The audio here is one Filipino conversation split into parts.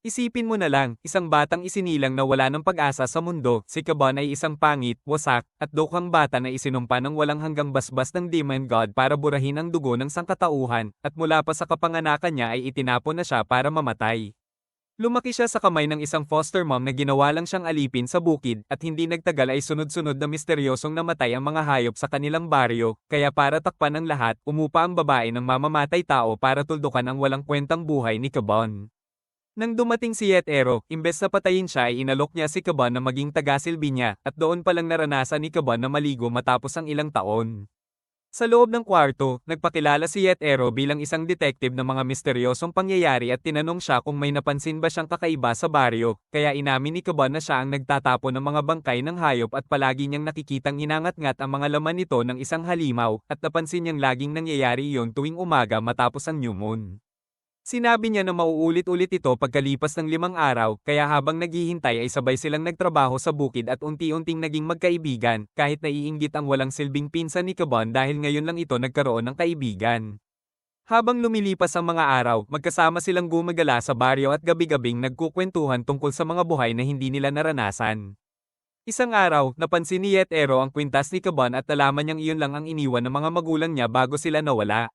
Isipin mo na lang, isang batang isinilang na wala ng pag-asa sa mundo, si Kaban ay isang pangit, wasak, at dukhang bata na isinumpa ng walang hanggang basbas ng Demon God para burahin ang dugo ng sangkatauhan, at mula pa sa kapanganakan niya ay itinapon na siya para mamatay. Lumaki siya sa kamay ng isang foster mom na ginawa lang siyang alipin sa bukid at hindi nagtagal ay sunod-sunod na misteryosong namatay ang mga hayop sa kanilang baryo, kaya para takpan ang lahat, umupa ang babae ng mamamatay tao para tuldukan ang walang kwentang buhay ni Kaban. Nang dumating si Yetero, imbes na patayin siya ay inalok niya si Kaban na maging tagasilbi niya, at doon palang naranasan ni Kaban na maligo matapos ang ilang taon. Sa loob ng kwarto, nagpakilala si Yetero bilang isang detective ng mga misteryosong pangyayari at tinanong siya kung may napansin ba siyang kakaiba sa baryo, kaya inamin ni Kaban na siya ang nagtatapon ng mga bangkay ng hayop at palagi niyang nakikitang inangat-ngat ang mga laman nito ng isang halimaw, at napansin niyang laging nangyayari iyon tuwing umaga matapos ang new moon. Sinabi niya na mauulit-ulit ito pagkalipas ng 5 araw, kaya habang naghihintay ay sabay silang nagtrabaho sa bukid at unti-unting naging magkaibigan, kahit naiinggit ang walang silbing pinsan ni Kaban dahil ngayon lang ito nagkaroon ng kaibigan. Habang lumilipas ang mga araw, magkasama silang gumagala sa baryo at gabi-gabing nagkukwentuhan tungkol sa mga buhay na hindi nila naranasan. Isang araw, napansin ni Yetero ang kwintas ni Kaban at nalaman niyang iyon lang ang iniwan ng mga magulang niya bago sila nawala.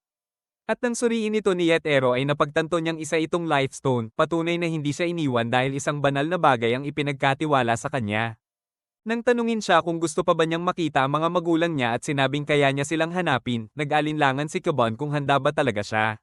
At nang suriin ito ni Yetero ay napagtanto niyang isa itong Lifestone, patunay na hindi siya iniwan dahil isang banal na bagay ang ipinagkatiwala sa kanya. Nang tanungin siya kung gusto pa ba niyang makita ang mga magulang niya at sinabing kaya niya silang hanapin, nag-alinlangan si Kaban kung handa ba talaga siya.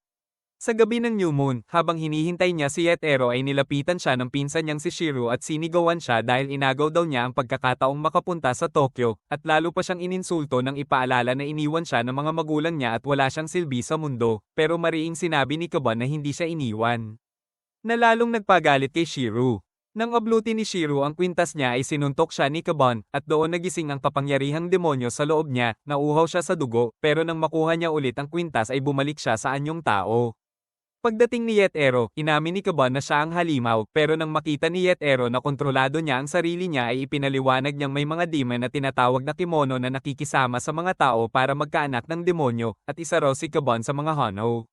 Sa gabi ng new moon, habang hinihintay niya si Yetero ay nilapitan siya ng pinsan niyang si Shiro at sinigawan siya dahil inagaw daw niya ang pagkakataong makapunta sa Tokyo, at lalo pa siyang ininsulto nang ipaalala na iniwan siya ng mga magulang niya at wala siyang silbi sa mundo, pero mariing sinabi ni Kaban na hindi siya iniwan. Nalalong nagpagalit kay Shiro. Nang abluti ni Shiro ang kwintas niya ay sinuntok siya ni Kaban, at doon nagising ang kapangyarihang demonyo sa loob niya, nauhaw siya sa dugo, pero nang makuha niya ulit ang kwintas ay bumalik siya sa anyong tao. Pagdating ni Yetero, inamin ni Kaban na siya ang halimaw, pero nang makita ni Yetero na kontrolado niya ang sarili niya ay ipinaliwanag niyang may mga demon na tinatawag na kimono na nakikisama sa mga tao para magkaanak ng demonyo, at isa raw si Kaban sa mga Hono.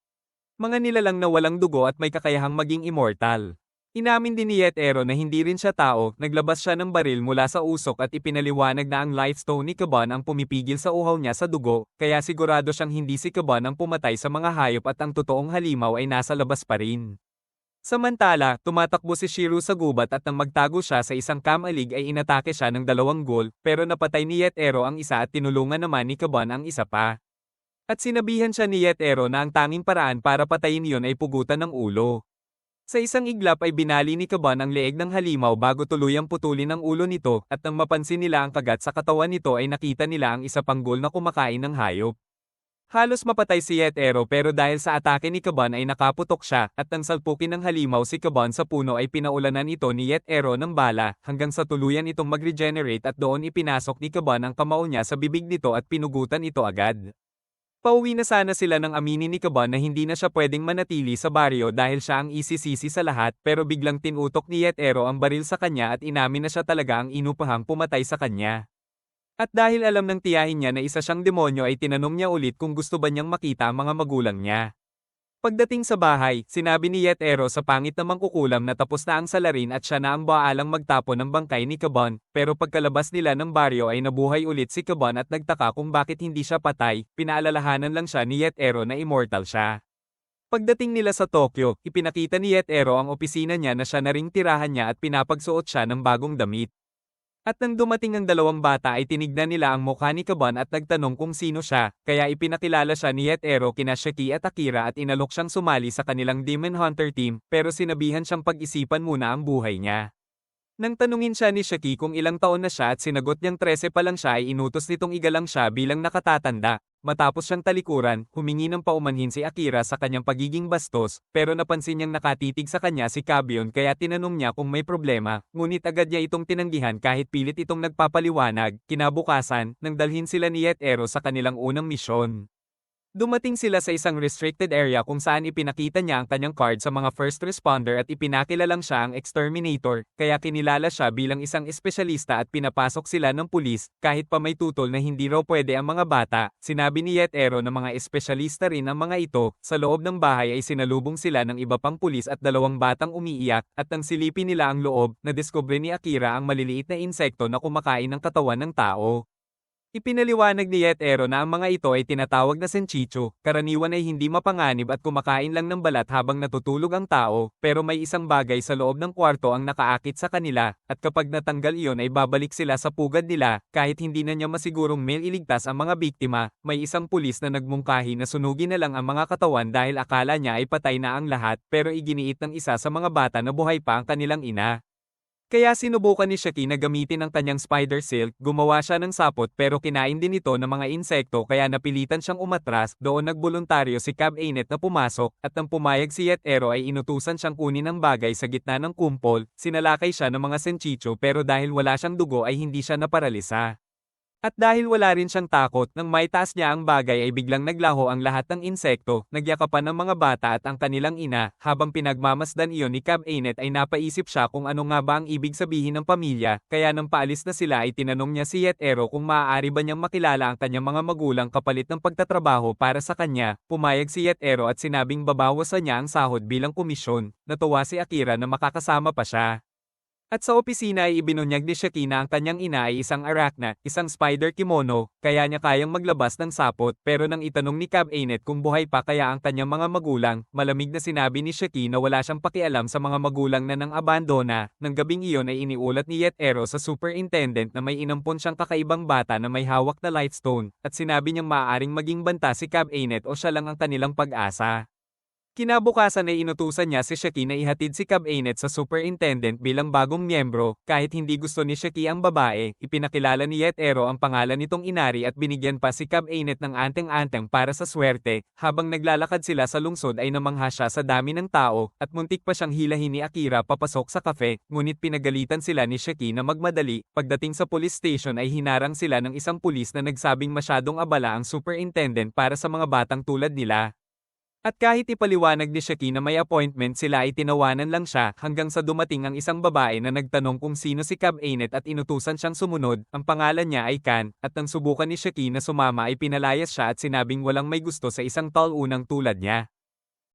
Mga nilalang na walang dugo at may kakayahang maging immortal. Inamin din ni Yetero na hindi rin siya tao, naglabas siya ng baril mula sa usok at ipinaliwanag na ang Lifestone ni Kaban ang pumipigil sa uhaw niya sa dugo, kaya sigurado siyang hindi si Kaban ang pumatay sa mga hayop at ang totoong halimaw ay nasa labas pa rin. Samantala, tumatakbo si Shiro sa gubat at nang magtago siya sa isang kamalig ay inatake siya ng 2 ghoul, pero napatay ni Yetero ang isa at tinulungan naman ni Kaban ang isa pa. At sinabihan siya ni Yetero na ang tanging paraan para patayin iyon ay pugutan ng ulo. Sa isang iglap ay binali ni Kaban ang leeg ng halimaw bago tuluyang putulin ang ulo nito, at nang mapansin nila ang kagat sa katawan nito ay nakita nila ang isa pang ghoul na kumakain ng hayop. Halos mapatay si Yetero pero dahil sa atake ni Kaban ay nakaputok siya, at nang salpukin ng halimaw si Kaban sa puno ay pinaulanan ito ni Yetero ng bala, hanggang sa tuluyan itong mag-regenerate at doon ipinasok ni Kaban ang kamao niya sa bibig nito at pinugutan ito agad. Pauwi na sana sila nang aminin ni Kaban na hindi na siya pwedeng manatili sa baryo dahil siya ang isisisi sa lahat, pero biglang tinutok ni Yetero ang baril sa kanya at inamin na siya talaga ang inupahang pumatay sa kanya. At dahil alam ng tiyahin niya na isa siyang demonyo ay tinanong niya ulit kung gusto ba niyang makita ang mga magulang niya. Pagdating sa bahay, sinabi ni Yetero sa pangit na mangkukulam na tapos na ang salarin at siya na ang baalang magtapon ng bangkay ni Kaban, pero pagkalabas nila ng baryo ay nabuhay ulit si Kaban at nagtaka kung bakit hindi siya patay, pinaalalahanan lang siya ni Yetero na immortal siya. Pagdating nila sa Tokyo, ipinakita ni Yetero ang opisina niya na siya na ring tirahan niya at pinapagsuot siya ng bagong damit. At nang dumating ang 2 bata ay tinignan nila ang mukha ni Kaban at nagtanong kung sino siya, kaya ipinakilala siya ni Yetero kina Shiki at Akira at inalok siyang sumali sa kanilang Demon Hunter team, pero sinabihan siyang pag-isipan muna ang buhay niya. Nang tanungin siya ni Shiki kung ilang taon na siya at sinagot niyang 13 pa lang siya ay inutos nitong igalang siya bilang nakatatanda. Matapos siyang talikuran, humingi ng paumanhin si Akira sa kanyang pagiging bastos, pero napansin niyang nakatitig sa kanya si Kabion kaya tinanong niya kung may problema, ngunit agad niya itong tinanggihan kahit pilit itong nagpapaliwanag. Kinabukasan, nang dalhin sila ni Yetero sa kanilang unang misyon. Dumating sila sa isang restricted area kung saan ipinakita niya ang kanyang card sa mga first responder at ipinakilalang siya ang exterminator, kaya kinilala siya bilang isang espesyalista at pinapasok sila ng pulis, kahit pa may tutol na hindi raw pwede ang mga bata. Sinabi ni Yet Ero na mga espesyalista rin ang mga ito. Sa loob ng bahay ay sinalubong sila ng iba pang pulis at dalawang batang umiiyak, at nang silipin nila ang loob, nadiskubre ni Akira ang maliliit na insekto na kumakain ng katawan ng tao. Ipinaliwanag ni Yet Ero na ang mga ito ay tinatawag na senchicho, karaniwan ay hindi mapanganib at kumakain lang ng balat habang natutulog ang tao, pero may isang bagay sa loob ng kwarto ang nakaakit sa kanila, at kapag natanggal iyon ay babalik sila sa pugad nila, kahit hindi na niya masigurong iligtas ang mga biktima. May isang pulis na nagmungkahi na sunugin na lang ang mga katawan dahil akala niya ay patay na ang lahat, pero iginiit ng isa sa mga bata na buhay pa ang kanilang ina. Kaya sinubukan ni Shaki na gamitin ang kanyang spider silk, gumawa siya ng sapot pero kinain din ito ng mga insekto kaya napilitan siyang umatras. Doon nagboluntaryo si Cab Ainet na pumasok, at nang pumayag si Yet Ero ay inutusan siyang kunin ang bagay sa gitna ng kumpol. Sinalakay siya ng mga senchicho pero dahil wala siyang dugo ay hindi siya naparalisa. At dahil wala rin siyang takot, nang maitaas niya ang bagay ay biglang naglaho ang lahat ng insekto, nagyakapan ng mga bata at ang kanilang ina. Habang pinagmamasdan iyon ni Cab Ainet ay napaisip siya kung ano nga ba ang ibig sabihin ng pamilya, kaya nang paalis na sila ay tinanong niya si Yet Ero kung maaari ba niyang makilala ang kanyang mga magulang kapalit ng pagtatrabaho para sa kanya. Pumayag si Yet Ero at sinabing babawasan niya ang sahod bilang komisyon. Natuwa si Akira na makakasama pa siya. At sa opisina ay ibinunyag ni Shaki na ang kanyang ina ay isang arachna, isang spider kimono, kaya niya kayang maglabas ng sapot, pero nang itanong ni Cab Ainet kung buhay pa kaya ang kanyang mga magulang, malamig na sinabi ni Shaki na wala siyang pakialam sa mga magulang na nang abandona. Nang gabing iyon ay iniulat ni Yet Ero sa superintendent na may inampon siyang kakaibang bata na may hawak na lightstone, at sinabi niyang maaaring maging banta si Cab Ainet o siya lang ang kanilang pag-asa. Kinabukasan ay inutusan niya si Shaki na ihatid si Cab Ainet sa superintendent bilang bagong miyembro. Kahit hindi gusto ni Shaki ang babae, ipinakilala ni Yet Ero ang pangalan nitong inari at binigyan pa si Cab Ainet ng anteng-anteng para sa swerte. Habang naglalakad sila sa lungsod ay namangha siya sa dami ng tao, at muntik pa siyang hilahin ni Akira papasok sa kafe, ngunit pinagalitan sila ni Shaki na magmadali. Pagdating sa police station ay hinarang sila ng isang pulis na nagsabing masyadong abala ang superintendent para sa mga batang tulad nila. At kahit ipaliwanag ni Shaki na may appointment sila ay tinawanan lang siya hanggang sa dumating ang isang babae na nagtanong kung sino si Cab Ainet at inutusan siyang sumunod. Ang pangalan niya ay Kan, at nang subukan ni Shaki na sumama ay pinalayas siya at sinabing walang may gusto sa isang tall-unang tulad niya.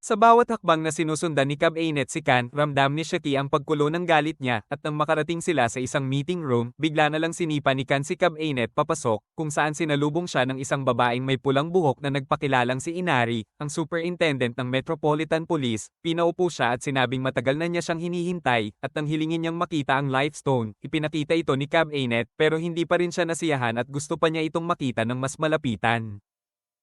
Sa bawat hakbang na sinusundan ni Cab Ainet si Kan, ramdam ni Shaki ang pagkulo ng galit niya, at nang makarating sila sa isang meeting room, bigla na lang sinipa ni Kan si Cab Ainet papasok, kung saan sinalubong siya ng isang babaeng may pulang buhok na nagpakilalang si Inari, ang superintendent ng Metropolitan Police. Pinaupo siya at sinabing matagal na niya siyang hinihintay, at nang hilingin niyang makita ang Lightstone, ipinakita ito ni Cab Ainet, pero hindi pa rin siya nasiyahan at gusto pa niya itong makita ng mas malapitan.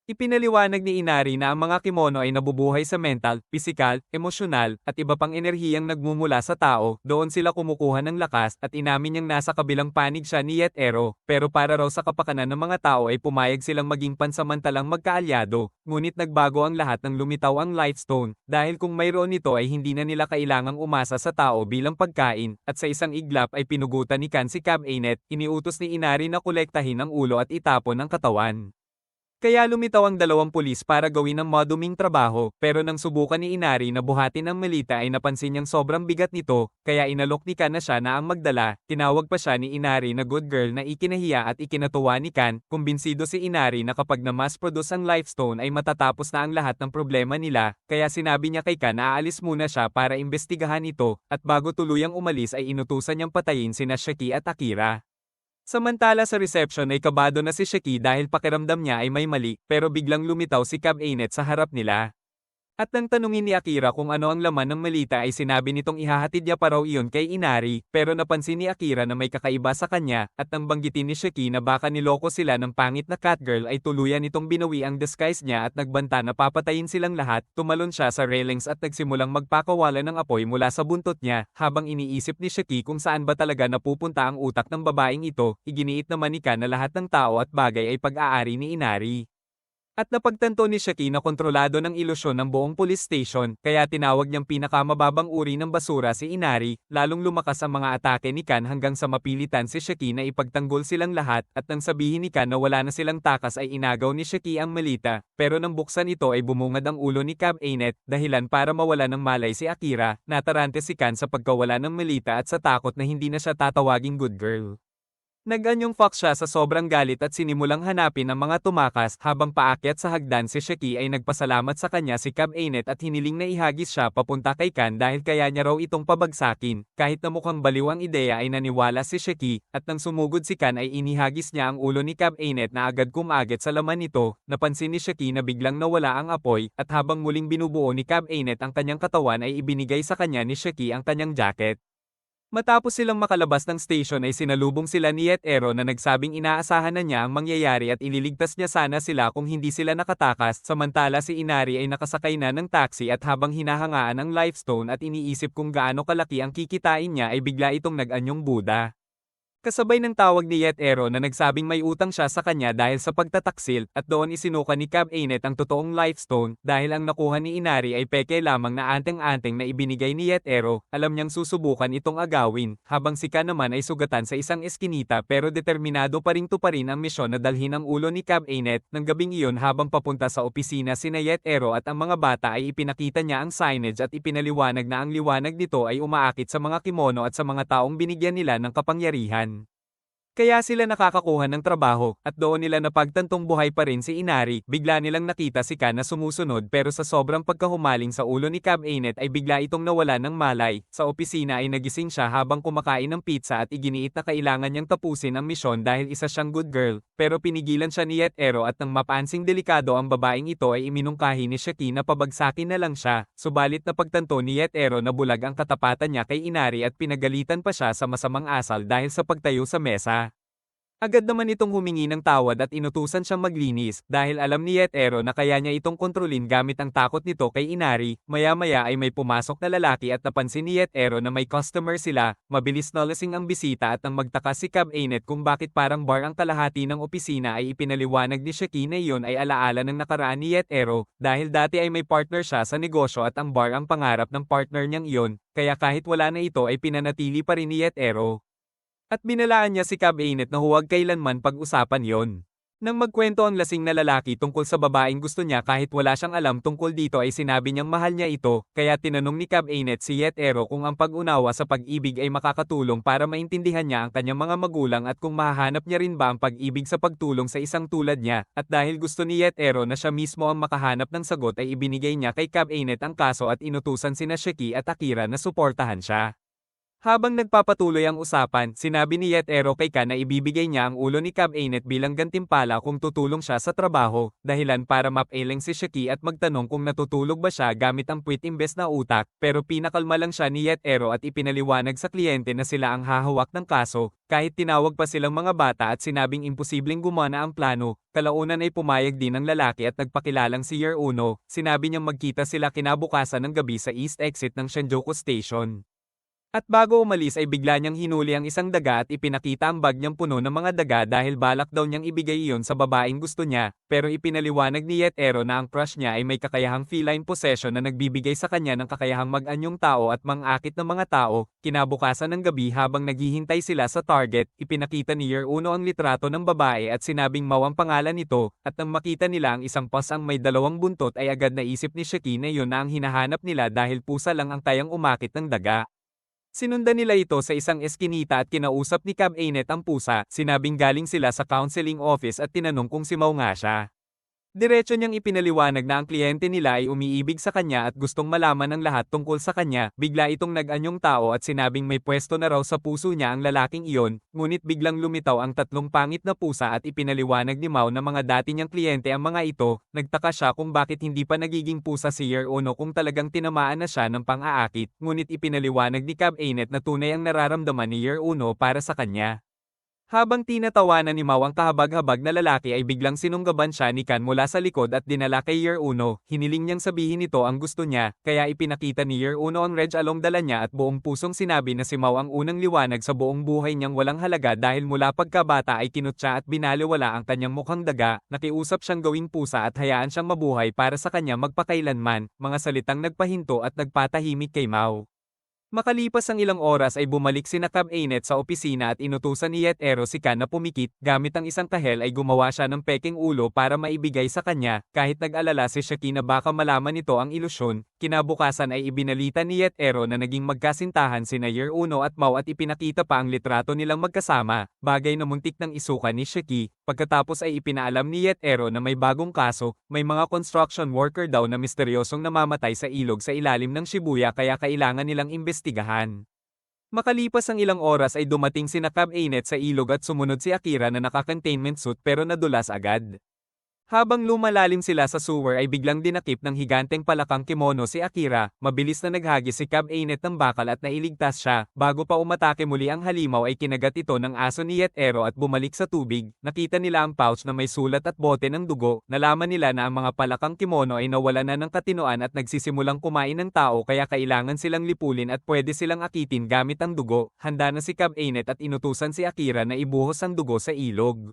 Ipinaliwanag ni Inari na ang mga kimono ay nabubuhay sa mental, pisikal, emosyonal, at iba pang enerhiyang nagmumula sa tao. Doon sila kumukuha ng lakas, at inamin niyang nasa kabilang panig siya ni Yet Ero, pero para raw sa kapakanan ng mga tao ay pumayag silang maging pansamantalang magkaalyado. Ngunit nagbago ang lahat nang lumitaw ang Lightstone, dahil kung mayroon nito ay hindi na nila kailangang umasa sa tao bilang pagkain, at sa isang iglap ay pinugutan ni Kan si Cab Ainet. Iniutos ni Inari na kolektahin ang ulo at itapon ang katawan. Kaya lumitaw ang dalawang pulis para gawin ang maduming trabaho, pero nang subukan ni Inari na buhatin ang malita ay napansin niyang sobrang bigat nito, kaya inalok ni Kan na siya na ang magdala. Tinawag pa siya ni Inari na good girl na ikinahiya at ikinatuwa ni Kan. Kumbinsido si Inari na kapag na-mass-produce ang Lightstone ay matatapos na ang lahat ng problema nila, kaya sinabi niya kay Kan na aalis muna siya para imbestigahan ito, at bago tuluyang umalis ay inutusan niyang patayin sina Shaki at Akira. Samantala sa reception ay kabado na si Shaki dahil pakiramdam niya ay may mali, pero biglang lumitaw si Cab Ainet sa harap nila. At nang tanungin ni Akira kung ano ang laman ng malita ay sinabi nitong ihahatid niya pa raw iyon kay Inari, pero napansin ni Akira na may kakaiba sa kanya, at nang banggitin ni Shaki na baka niloko sila ng pangit na catgirl ay tuluyan nitong binawi ang disguise niya at nagbanta na papatayin silang lahat. Tumalon siya sa railings at nagsimulang magpakawala ng apoy mula sa buntot niya. Habang iniisip ni Shaki kung saan ba talaga napupunta ang utak ng babaeng ito, iginiit naman ni Kan na lahat ng tao at bagay ay pag-aari ni Inari. At napagtanto ni Shaki na kontrolado ng ilusyon ng buong police station, kaya tinawag niyang pinakamababang uri ng basura si Inari, lalong lumakas ang mga atake ni Kan hanggang sa mapilitan si Shaki na ipagtanggol silang lahat, at nang sabihin ni Kan na wala na silang takas ay inagaw ni Shaki ang Melita, pero nang buksan ito ay bumungad ang ulo ni Cab Anet, dahilan para mawala ng malay si Akira, natarante si Kan sa pagkawala ng Melita at sa takot na hindi na siya tatawaging good girl. Nag-anyong fox siya sa sobrang galit at sinimulang hanapin ang mga tumakas habang paakyat sa hagdan si Shaki ay nagpasalamat sa kanya si Cab Anet at hiniling na ihagis siya papunta kay Kan dahil kaya niya raw itong pabagsakin. Kahit na mukhang baliw ang ideya ay naniwala si Shaki at nang sumugod si Kan ay inihagis niya ang ulo ni Cab Anet na agad kumagit sa laman nito. Napansin ni Shaki na biglang nawala ang apoy at habang muling binubuo ni Cab Anet ang kanyang katawan ay ibinigay sa kanya ni Shaki ang kanyang jacket. Matapos silang makalabas ng station ay sinalubong sila ni Ero na nagsabing inaasahan na niya ang mangyayari at ililigtas niya sana sila kung hindi sila nakatakas, samantala si Inari ay nakasakay na ng taxi at habang hinahangaan ang Lifestone at iniisip kung gaano kalaki ang kikitain niya ay bigla itong nag-anyong Buddha. Kasabay ng tawag ni Ero na nagsabing may utang siya sa kanya dahil sa pagtataksil at doon isinuka ni Cab Anet ang totoong Lifestone dahil ang nakuha ni Inari ay peke lamang na anteng-anteng na ibinigay ni Ero, alam niyang susubukan itong agawin, habang si Kan naman ay sugatan sa isang eskinita pero determinado pa ring tuparin ang misyon na dalhin ang ulo ni Cab Anet. Ng gabing iyon habang papunta sa opisina sina Ero at ang mga bata ay ipinakita niya ang signage at ipinaliwanag na ang liwanag nito ay umaakit sa mga kimono at sa mga taong binigyan nila ng kapangyarihan. Kaya sila nakakakuha ng trabaho, at doon nila napagtantong buhay pa rin si Inari. Bigla nilang nakita si Kan na sumusunod pero sa sobrang pagkahumaling sa ulo ni Cab Anet ay bigla itong nawala ng malay. Sa opisina ay nagising siya habang kumakain ng pizza at iginiit na kailangan niyang tapusin ang misyon dahil isa siyang good girl, pero pinigilan siya ni Ero at nang mapansing delikado ang babaeng ito ay iminungkahi ni Shaki na pabagsakin na lang siya. Subalit napagtanto ni Ero na bulag ang katapatan niya kay Inari at pinagalitan pa siya sa masamang asal dahil sa pagtayo sa mesa. Agad naman itong humingi ng tawad at inutusan siyang maglinis dahil alam ni Ero na kaya niya itong kontrolin gamit ang takot nito kay Inari. Maya-maya ay may pumasok na lalaki at napansin ni Ero na may customer sila. Mabilis na lasing ang bisita at nang magtaka si Cab Anet kung bakit parang bar ang kalahati ng opisina ay ipinaliwanag ni Shaki na iyon ay alaala ng nakaraan ni Ero dahil dati ay may partner siya sa negosyo at ang bar ang pangarap ng partner niyang iyon, kaya kahit wala na ito ay pinanatili pa rin ni Ero. At binalaan niya si Cab Anet na huwag kailanman pag-usapan yon. Nang magkwento ang lasing na lalaki tungkol sa babaeng gusto niya kahit wala siyang alam tungkol dito ay sinabi niyang mahal niya ito, kaya tinanong ni Cab Anet si Ero kung ang pag-unawa sa pag-ibig ay makakatulong para maintindihan niya ang kanyang mga magulang at kung mahahanap niya rin ba ang pag-ibig sa pagtulong sa isang tulad niya, at dahil gusto ni Ero na siya mismo ang makahanap ng sagot ay ibinigay niya kay Cab Anet ang kaso at inutusan sina Shaki at Akira na suportahan siya. Habang nagpapatuloy ang usapan, sinabi ni Ero kay Kan na ibibigay niya ang ulo ni Cab Anet bilang gantimpala kung tutulong siya sa trabaho, dahilan para mapailing si Shaki at magtanong kung natutulog ba siya gamit ang puwit imbes na utak, pero pinakalma lang siya ni Ero at ipinaliwanag sa kliyente na sila ang hahawak ng kaso. Kahit tinawag pa silang mga bata at sinabing imposibleng gumana ang plano, kalaunan ay pumayag din ang lalaki at nagpakilalang si Year Uno. Sinabi niyang magkita sila kinabukasan ng gabi sa east exit ng Shinjuku Station. At bago umalis ay bigla niyang hinuli ang isang daga at ipinakita ang bag niyang puno ng mga daga dahil balak daw niyang ibigay iyon sa babaeng gusto niya, pero ipinaliwanag ni Ero na ang crush niya ay may kakayahang feline possession na nagbibigay sa kanya ng kakayahang mag-anyong tao at mang-akit ng mga tao. Kinabukasan ng gabi habang naghihintay sila sa Target, ipinakita ni Year Uno ang litrato ng babae at sinabing Mau ang pangalan nito, at nang makita nila ang isang pasang may dalawang buntot ay agad naisip ni Shaki na iyon na ang hinahanap nila dahil pusa lang ang kayang umakit ng daga. Sinundan nila ito sa isang eskinita at kinausap ni Cab Anet ang pusa, sinabing galing sila sa counseling office at tinanong kung si Mau nga siya. Diretso niyang ipinaliwanag na ang kliyente nila ay umiibig sa kanya at gustong malaman ang lahat tungkol sa kanya. Bigla itong nag-anyong tao at sinabing may pwesto na raw sa puso niya ang lalaking iyon, ngunit biglang lumitaw ang tatlong pangit na pusa at ipinaliwanag ni Mau na mga dati niyang kliyente ang mga ito. Nagtaka siya kung bakit hindi pa nagiging pusa si Year Uno kung talagang tinamaan na siya ng pang-aakit, ngunit ipinaliwanag ni Cab Anet na tunay ang nararamdaman ni Year Uno para sa kanya. Habang tinatawanan ni Mao ang kahabag-habag na lalaki ay biglang sinunggaban siya ni Kan mula sa likod at dinala kay Year Uno. Hiniling niyang sabihin nito ang gusto niya, kaya ipinakita ni Year Uno ang Reg Along dala niya at buong pusong sinabi na si Mao ang unang liwanag sa buong buhay niyang walang halaga dahil mula pagkabata ay kinutya at binaliwala ang kanyang mukhang daga, nakiusap siyang gawing pusa at hayaan siyang mabuhay para sa kanya magpakailanman, mga salitang nagpahinto at nagpatahimik kay Mao. Makalipas ang ilang oras ay bumalik sina Cab Ainet sa opisina at inutusan ni Yetero si Kan na pumikit, gamit ang isang kahel ay gumawa siya ng peking ulo para maibigay sa kanya, kahit nag-alala si Shaki na baka malaman nito ang ilusyon. Kinabukasan ay ibinalita ni Yetero na naging magkasintahan sina Year Uno at Mao at ipinakita pa ang litrato nilang magkasama, bagay na muntik ng isuka ni Shaki. Pagkatapos ay ipinaalam ni Yetero na may bagong kaso, may mga construction worker daw na misteryosong namamatay sa ilog sa ilalim ng Shibuya kaya kailangan nilang imbestigahan. Makalipas ang ilang oras ay dumating sina Cab Ainet sa ilog at sumunod si Akira na naka-containment suit pero nadulas agad. Habang lumalalim sila sa sewer ay biglang dinakip ng higanteng palakang kimono si Akira, mabilis na naghagis si Cab Ainet ng bakal at nailigtas siya, bago pa umatake muli ang halimaw ay kinagat ito ng aso ni Yetero at bumalik sa tubig. Nakita nila ang pouch na may sulat at bote ng dugo, nalaman nila na ang mga palakang kimono ay nawala na ng katinoan at nagsisimulang kumain ng tao kaya kailangan silang lipulin at pwede silang akitin gamit ang dugo. Handa na si Cab Ainet at inutusan si Akira na ibuhos ang dugo sa ilog.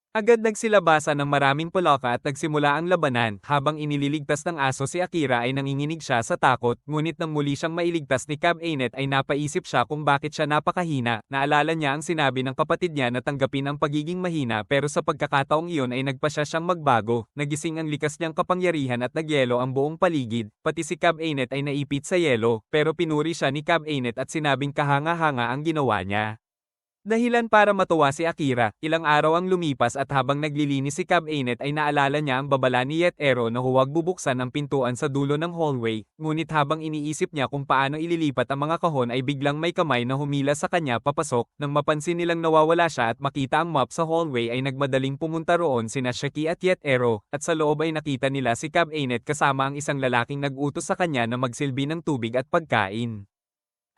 Agad nagsilabasa ng maraming palaka at nagsimula ang labanan, habang inililigtas ng aso si Akira ay nanginginig siya sa takot, ngunit nang muli siyang mailigtas ni Cab Ainet ay napaisip siya kung bakit siya napakahina. Naalala niya ang sinabi ng kapatid niya na tanggapin ang pagiging mahina pero sa pagkakataong iyon ay nagpasya siyang magbago, nagising ang likas niyang kapangyarihan at nagyelo ang buong paligid, pati si Cab Ainet ay naipit sa yelo, pero pinuri siya ni Cab Ainet at sinabing kahanga-hanga ang ginawa niya. Dahilan para matuwa si Akira, ilang araw ang lumipas at habang naglilinis si Cab Ainet ay naalala niya ang babala ni Yetero na huwag bubuksan ang pintuan sa dulo ng hallway, ngunit habang iniisip niya kung paano ililipat ang mga kahon ay biglang may kamay na humila sa kanya papasok. Nang mapansin nilang nawawala siya at makita ang map sa hallway ay nagmadaling pumunta roon sina Shaki at Yetero, at sa loob ay nakita nila si Cab Ainet kasama ang isang lalaking nag-utos sa kanya na magsilbi ng tubig at pagkain.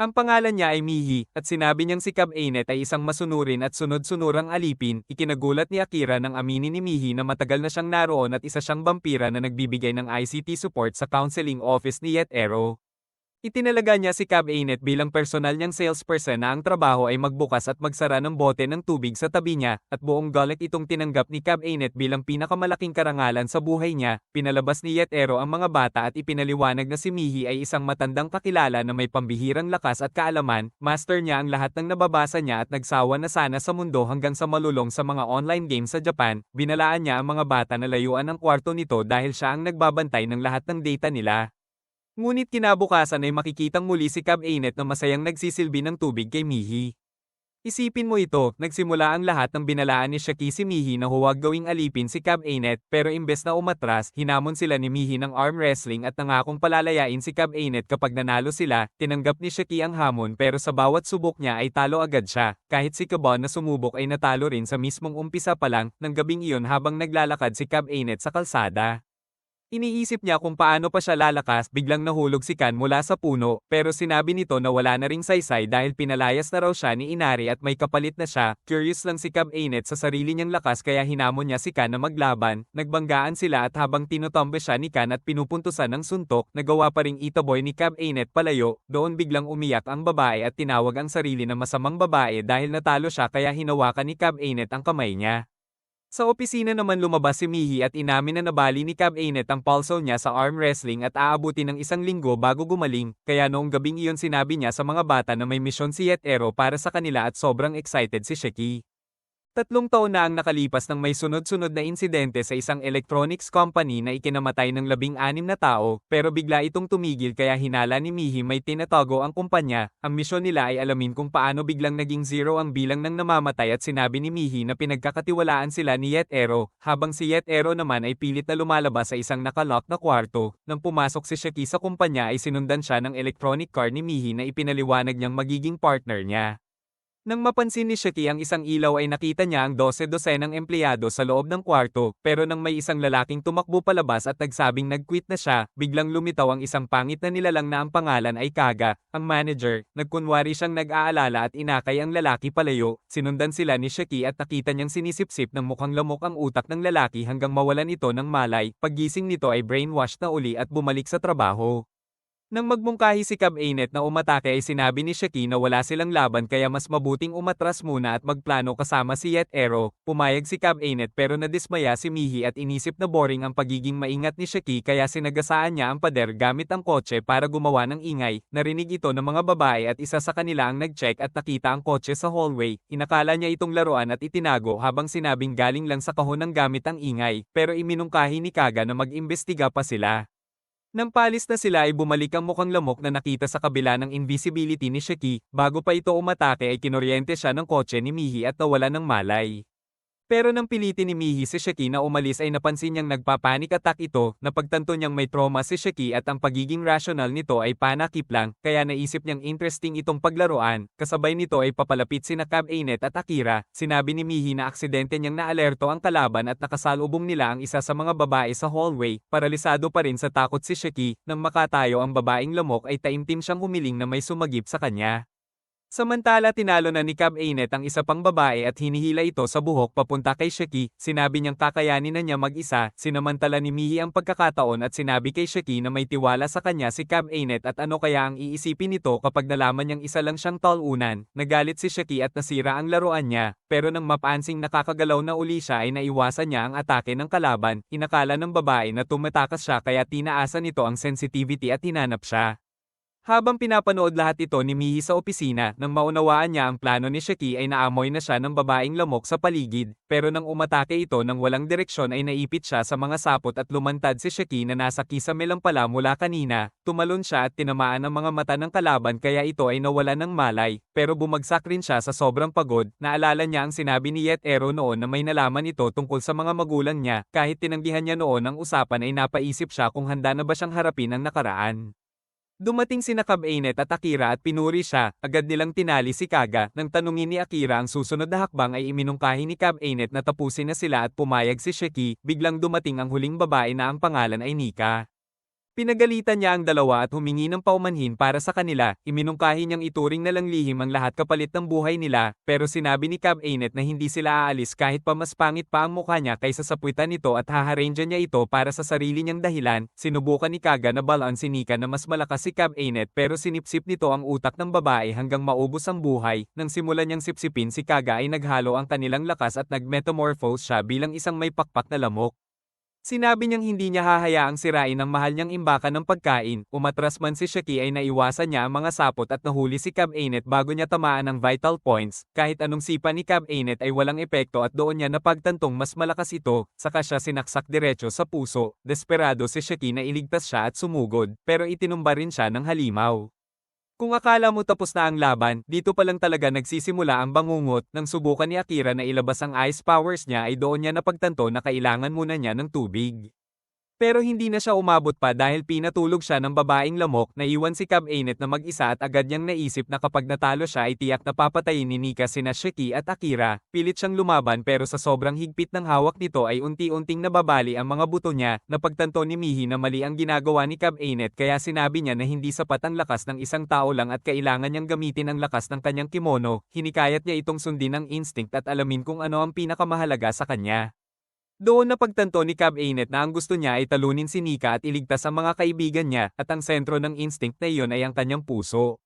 Ang pangalan niya ay Mihi, at sinabi niyang si Cab Ainet ay isang masunurin at sunod-sunurang alipin. Ikinagulat ni Akira nang aminin ni Mihi na matagal na siyang naroon at isa siyang vampira na nagbibigay ng ICT support sa counseling office ni Yetero. Itinalaga niya si Cab Ainet bilang personal niyang salesperson na ang trabaho ay magbukas at magsara ng bote ng tubig sa tabi niya, at buong galit itong tinanggap ni Cab Ainet bilang pinakamalaking karangalan sa buhay niya. Pinalabas ni Yetero ang mga bata at ipinaliwanag na si Mihi ay isang matandang kakilala na may pambihirang lakas at kaalaman, master niya ang lahat ng nababasa niya at nagsawa na sana sa mundo hanggang sa malulong sa mga online games sa Japan. Binalaan niya ang mga bata na layuan ang kwarto nito dahil siya ang nagbabantay ng lahat ng data nila. Ngunit kinabukasan ay makikitang muli si Cab Ainet na masayang nagsisilbi ng tubig kay Mihi. Isipin mo ito, nagsimula ang lahat ng binalaan ni Shaki si Mihi na huwag gawing alipin si Cab Ainet, pero imbes na umatras, hinamon sila ni Mihi ng arm wrestling at nangakong palalayain si Cab Ainet kapag nanalo sila. Tinanggap ni Shaki ang hamon pero sa bawat subok niya ay talo agad siya. Kahit si Kabon na sumubok ay natalo rin sa mismong umpisa pa lang ng gabing iyon habang naglalakad si Cab Ainet sa kalsada. Iniisip niya kung paano pa siya lalakas, biglang nahulog si Kan mula sa puno, pero sinabi nito na wala na ring saysay dahil pinalayas na raw siya ni Inari at may kapalit na siya. Curious lang si Cab Ainet sa sarili niyang lakas kaya hinamon niya si Kan na maglaban. Nagbanggaan sila at habang tinutombe siya ni Kan at pinupuntusan ng suntok, nagawa pa ring itaboy ni Cab Ainet palayo. Doon biglang umiyak ang babae at tinawag ang sarili na masamang babae dahil natalo siya kaya hinawakan ni Cab Ainet ang kamay niya. Sa opisina naman lumabas si Mihi at inamin na nabali ni Cab Ainet ang pulso niya sa arm wrestling at aabuti ng isang linggo bago gumaling, kaya noong gabing iyon sinabi niya sa mga bata na may misyon si Yetero para sa kanila at sobrang excited si Shaki. 3 taon na ang nakalipas nang may sunod-sunod na insidente sa isang electronics company na ikinamatay ng 16 na tao, pero bigla itong tumigil kaya hinala ni Mihi may tinatago ang kumpanya. Ang misyon nila ay alamin kung paano biglang naging zero ang bilang ng namamatay at sinabi ni Mihi na pinagkakatiwalaan sila ni Yetero, habang si Yetero naman ay pilit na lumalabas sa isang nakalock na kwarto. Nang pumasok si Shaki sa kumpanya ay sinundan siya ng electronic car ni Mihi na ipinaliwanag niyang magiging partner niya. Nang mapansin ni Shaki ang isang ilaw ay nakita niya ang 12-dosenang empleyado sa loob ng kwarto, pero nang may isang lalaking tumakbo palabas at nagsabing nag-quit na siya, biglang lumitaw ang isang pangit na nilalang na ang pangalan ay Kaga, ang manager. Nagkunwari siyang nag-aalala at inakay ang lalaki palayo. Sinundan sila ni Shaki at nakita niyang sinisipsip ng mukhang lamok ang utak ng lalaki hanggang mawalan ito ng malay. Paggising nito ay brainwashed na uli at bumalik sa trabaho. Nang magmungkahi si Cab Ainet na umatake ay sinabi ni Shaki na wala silang laban kaya mas mabuting umatras muna at magplano kasama si Yet Ero. Pumayag si Cab Ainet pero nadismaya si Mihi at inisip na boring ang pagiging maingat ni Shaki kaya sinagasaan niya ang pader gamit ang kotse para gumawa ng ingay. Narinig ito ng mga babae at isa sa kanila ang nag-check at nakita ang kotse sa hallway. Inakala niya itong laruan at itinago habang sinabing galing lang sa kahon ng gamit ang ingay, pero iminungkahi ni Kaga na mag-imbestiga pa sila. Nang palis na sila ay bumalik ang mukhang lamok na nakita sa kabila ng invisibility ni Shaki. Bago pa ito umatake ay kinoryente siya ng kotse ni Mihi at nawala ng malay. Pero nang pilitin ni Mihi si Shaki na umalis ay napansin niyang nagpapanik attack ito. Napagtanto niyang may trauma si Shaki at ang pagiging rational nito ay panakip lang, kaya naisip niyang interesting itong paglaruan. Kasabay nito ay papalapit sina Cab Ainet at Akira. Sinabi ni Mihi na aksidente niyang naalerto ang kalaban at nakasalubong nila ang isa sa mga babae sa hallway. Paralisado pa rin sa takot si Shaki. Nang makatayo ang babaeng lamok ay taimtim siyang humiling na may sumagip sa kanya. Samantala tinalo na ni Cab Ainet ang isa pang babae at hinihila ito sa buhok papunta kay Shaki. Sinabi niyang kakayanin na niya mag-isa. Sinamantala ni Mihi ang pagkakataon at sinabi kay Shaki na may tiwala sa kanya si Cab Ainet at ano kaya ang iisipin nito kapag nalaman niyang isa lang siyang talunan. Nagalit si Shaki at nasira ang laruan niya, pero nang mapansing nakakagalaw na uli siya ay naiwasan niya ang atake ng kalaban. Inakala ng babae na tumatakas siya kaya tinaasa nito ang sensitivity at hinanap siya. Habang pinapanood lahat ito ni Mihi sa opisina, nang maunawaan niya ang plano ni Shaki ay naamoy na siya ng babaeng lamok sa paligid, pero nang umatake ito ng walang direksyon ay naipit siya sa mga sapot at lumantad si Shaki na nasa kisamelang pala mula kanina. Tumalon siya at tinamaan ang mga mata ng kalaban kaya ito ay nawala ng malay, pero bumagsak rin siya sa sobrang pagod. Naalala niya ang sinabi ni Yet Ero noon na may nalaman ito tungkol sa mga magulang niya. Kahit tinanggihan niya noon ang usapan ay napaisip siya kung handa na ba siyang harapin ang nakaraan. Dumating sina Cab Ainet at Akira at pinuri siya. Agad nilang tinali si Kaga. Nang tanungin ni Akira ang susunod na hakbang ay iminungkahi ni Cab Ainet na tapusin na sila at pumayag si Shaki. Biglang dumating ang huling babae na ang pangalan ay Nika. Pinagalitan niya ang dalawa at humingi ng paumanhin para sa kanila. Iminungkahi niyang ituring na lang lihim ang lahat kapalit ng buhay nila, pero sinabi ni Cab Ainet na hindi sila aalis kahit pa mas pangit pa ang mukha niya kaysa sa puwitan nito at haharangyan niya ito para sa sarili niyang dahilan. Sinubukan ni Kaga na balaan si Nika na mas malakas si Cab Ainet pero sinipsip nito ang utak ng babae hanggang maubos ang buhay. Nang simulan niyang sipsipin si Kaga ay naghalo ang kanilang lakas at nagmetamorphose siya bilang isang may pakpak na lamok. Sinabi niyang hindi niya hahayaang sirain ang mahal niyang imbakan ng pagkain. Umatras man si Shaki ay naiwasan niya ang mga sapot at nahuli si Cab Ainet bago niya tamaan ang vital points. Kahit anong sipa ni Cab Ainet ay walang epekto at doon niya napagtantong mas malakas ito, saka siya sinaksak diretso sa puso. Desperado si Shaki na iligtas siya at sumugod, pero itinumba rin siya ng halimaw. Kung akala mo tapos na ang laban, dito pa lang talaga nagsisimula ang bangungot. Nang subukan ni Akira na ilabas ang ice powers niya ay doon niya napagtanto na kailangan muna niya ng tubig. Pero hindi na siya umabot pa dahil pinatulog siya ng babaeng lamok. Naiwan si Cab Ainet na mag-isa at agad niyang naisip na kapag natalo siya ay tiyak na papatayin ni Nika sina Shaki at Akira. Pilit siyang lumaban pero sa sobrang higpit ng hawak nito ay unti-unting nababali ang mga buto niya. Napagtanto ni Mihi na mali ang ginagawa ni Cab Ainet kaya sinabi niya na hindi sapat ang lakas ng isang tao lang at kailangan niyang gamitin ang lakas ng kanyang kimono. Hinikayat niya itong sundin ang instinct at alamin kung ano ang pinakamahalaga sa kanya. Doon napagtanto ni Cab Ainet na ang gusto niya ay talunin si Nika at iligtas ang mga kaibigan niya at ang sentro ng instinct na iyon ay ang kanyang puso.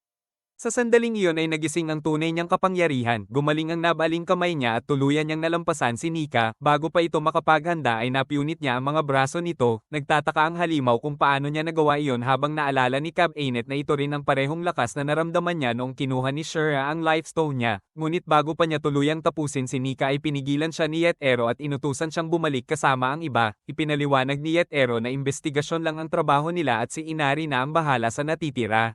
Sa sandaling iyon ay nagising ang tunay niyang kapangyarihan, gumaling ang nabaling kamay niya at tuluyan niyang nalampasan si Nika. Bago pa ito makapaghanda ay napiunit niya ang mga braso nito. Nagtataka ang halimaw kung paano niya nagawa iyon habang naalala ni Cab Ainet na ito rin ang parehong lakas na naramdaman niya noong kinuha ni Shura ang Lifestone niya. Ngunit bago pa niya tuluyang tapusin si Nika ay pinigilan siya ni Yet Ero at inutusan siyang bumalik kasama ang iba. Ipinaliwanag ni Yet Ero na investigasyon lang ang trabaho nila at si Inari na ang bahala sa natitira.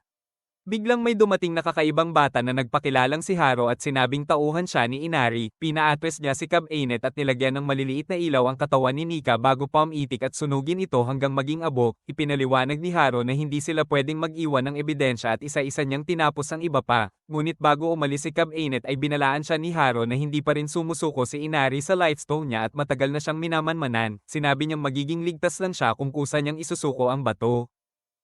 Biglang may dumating na kakaibang bata na nagpakilalang si Haro at sinabing tauhan siya ni Inari, pina-address niya si Cab Ainet at nilagyan ng maliliit na ilaw ang katawan ni Nika bago pamitik at sunugin ito hanggang maging abo. Ipinaliwanag ni Haro na hindi sila pwedeng mag-iwan ng ebidensya at isa-isa niyang tinapos ang iba pa. Ngunit bago umalis si Cab Ainet ay binalaan siya ni Haro na hindi pa rin sumusuko si Inari sa Lightstone niya at matagal na siyang minamanmanan. Sinabi niyang magiging ligtas lang siya kung kusa niyang isusuko ang bato.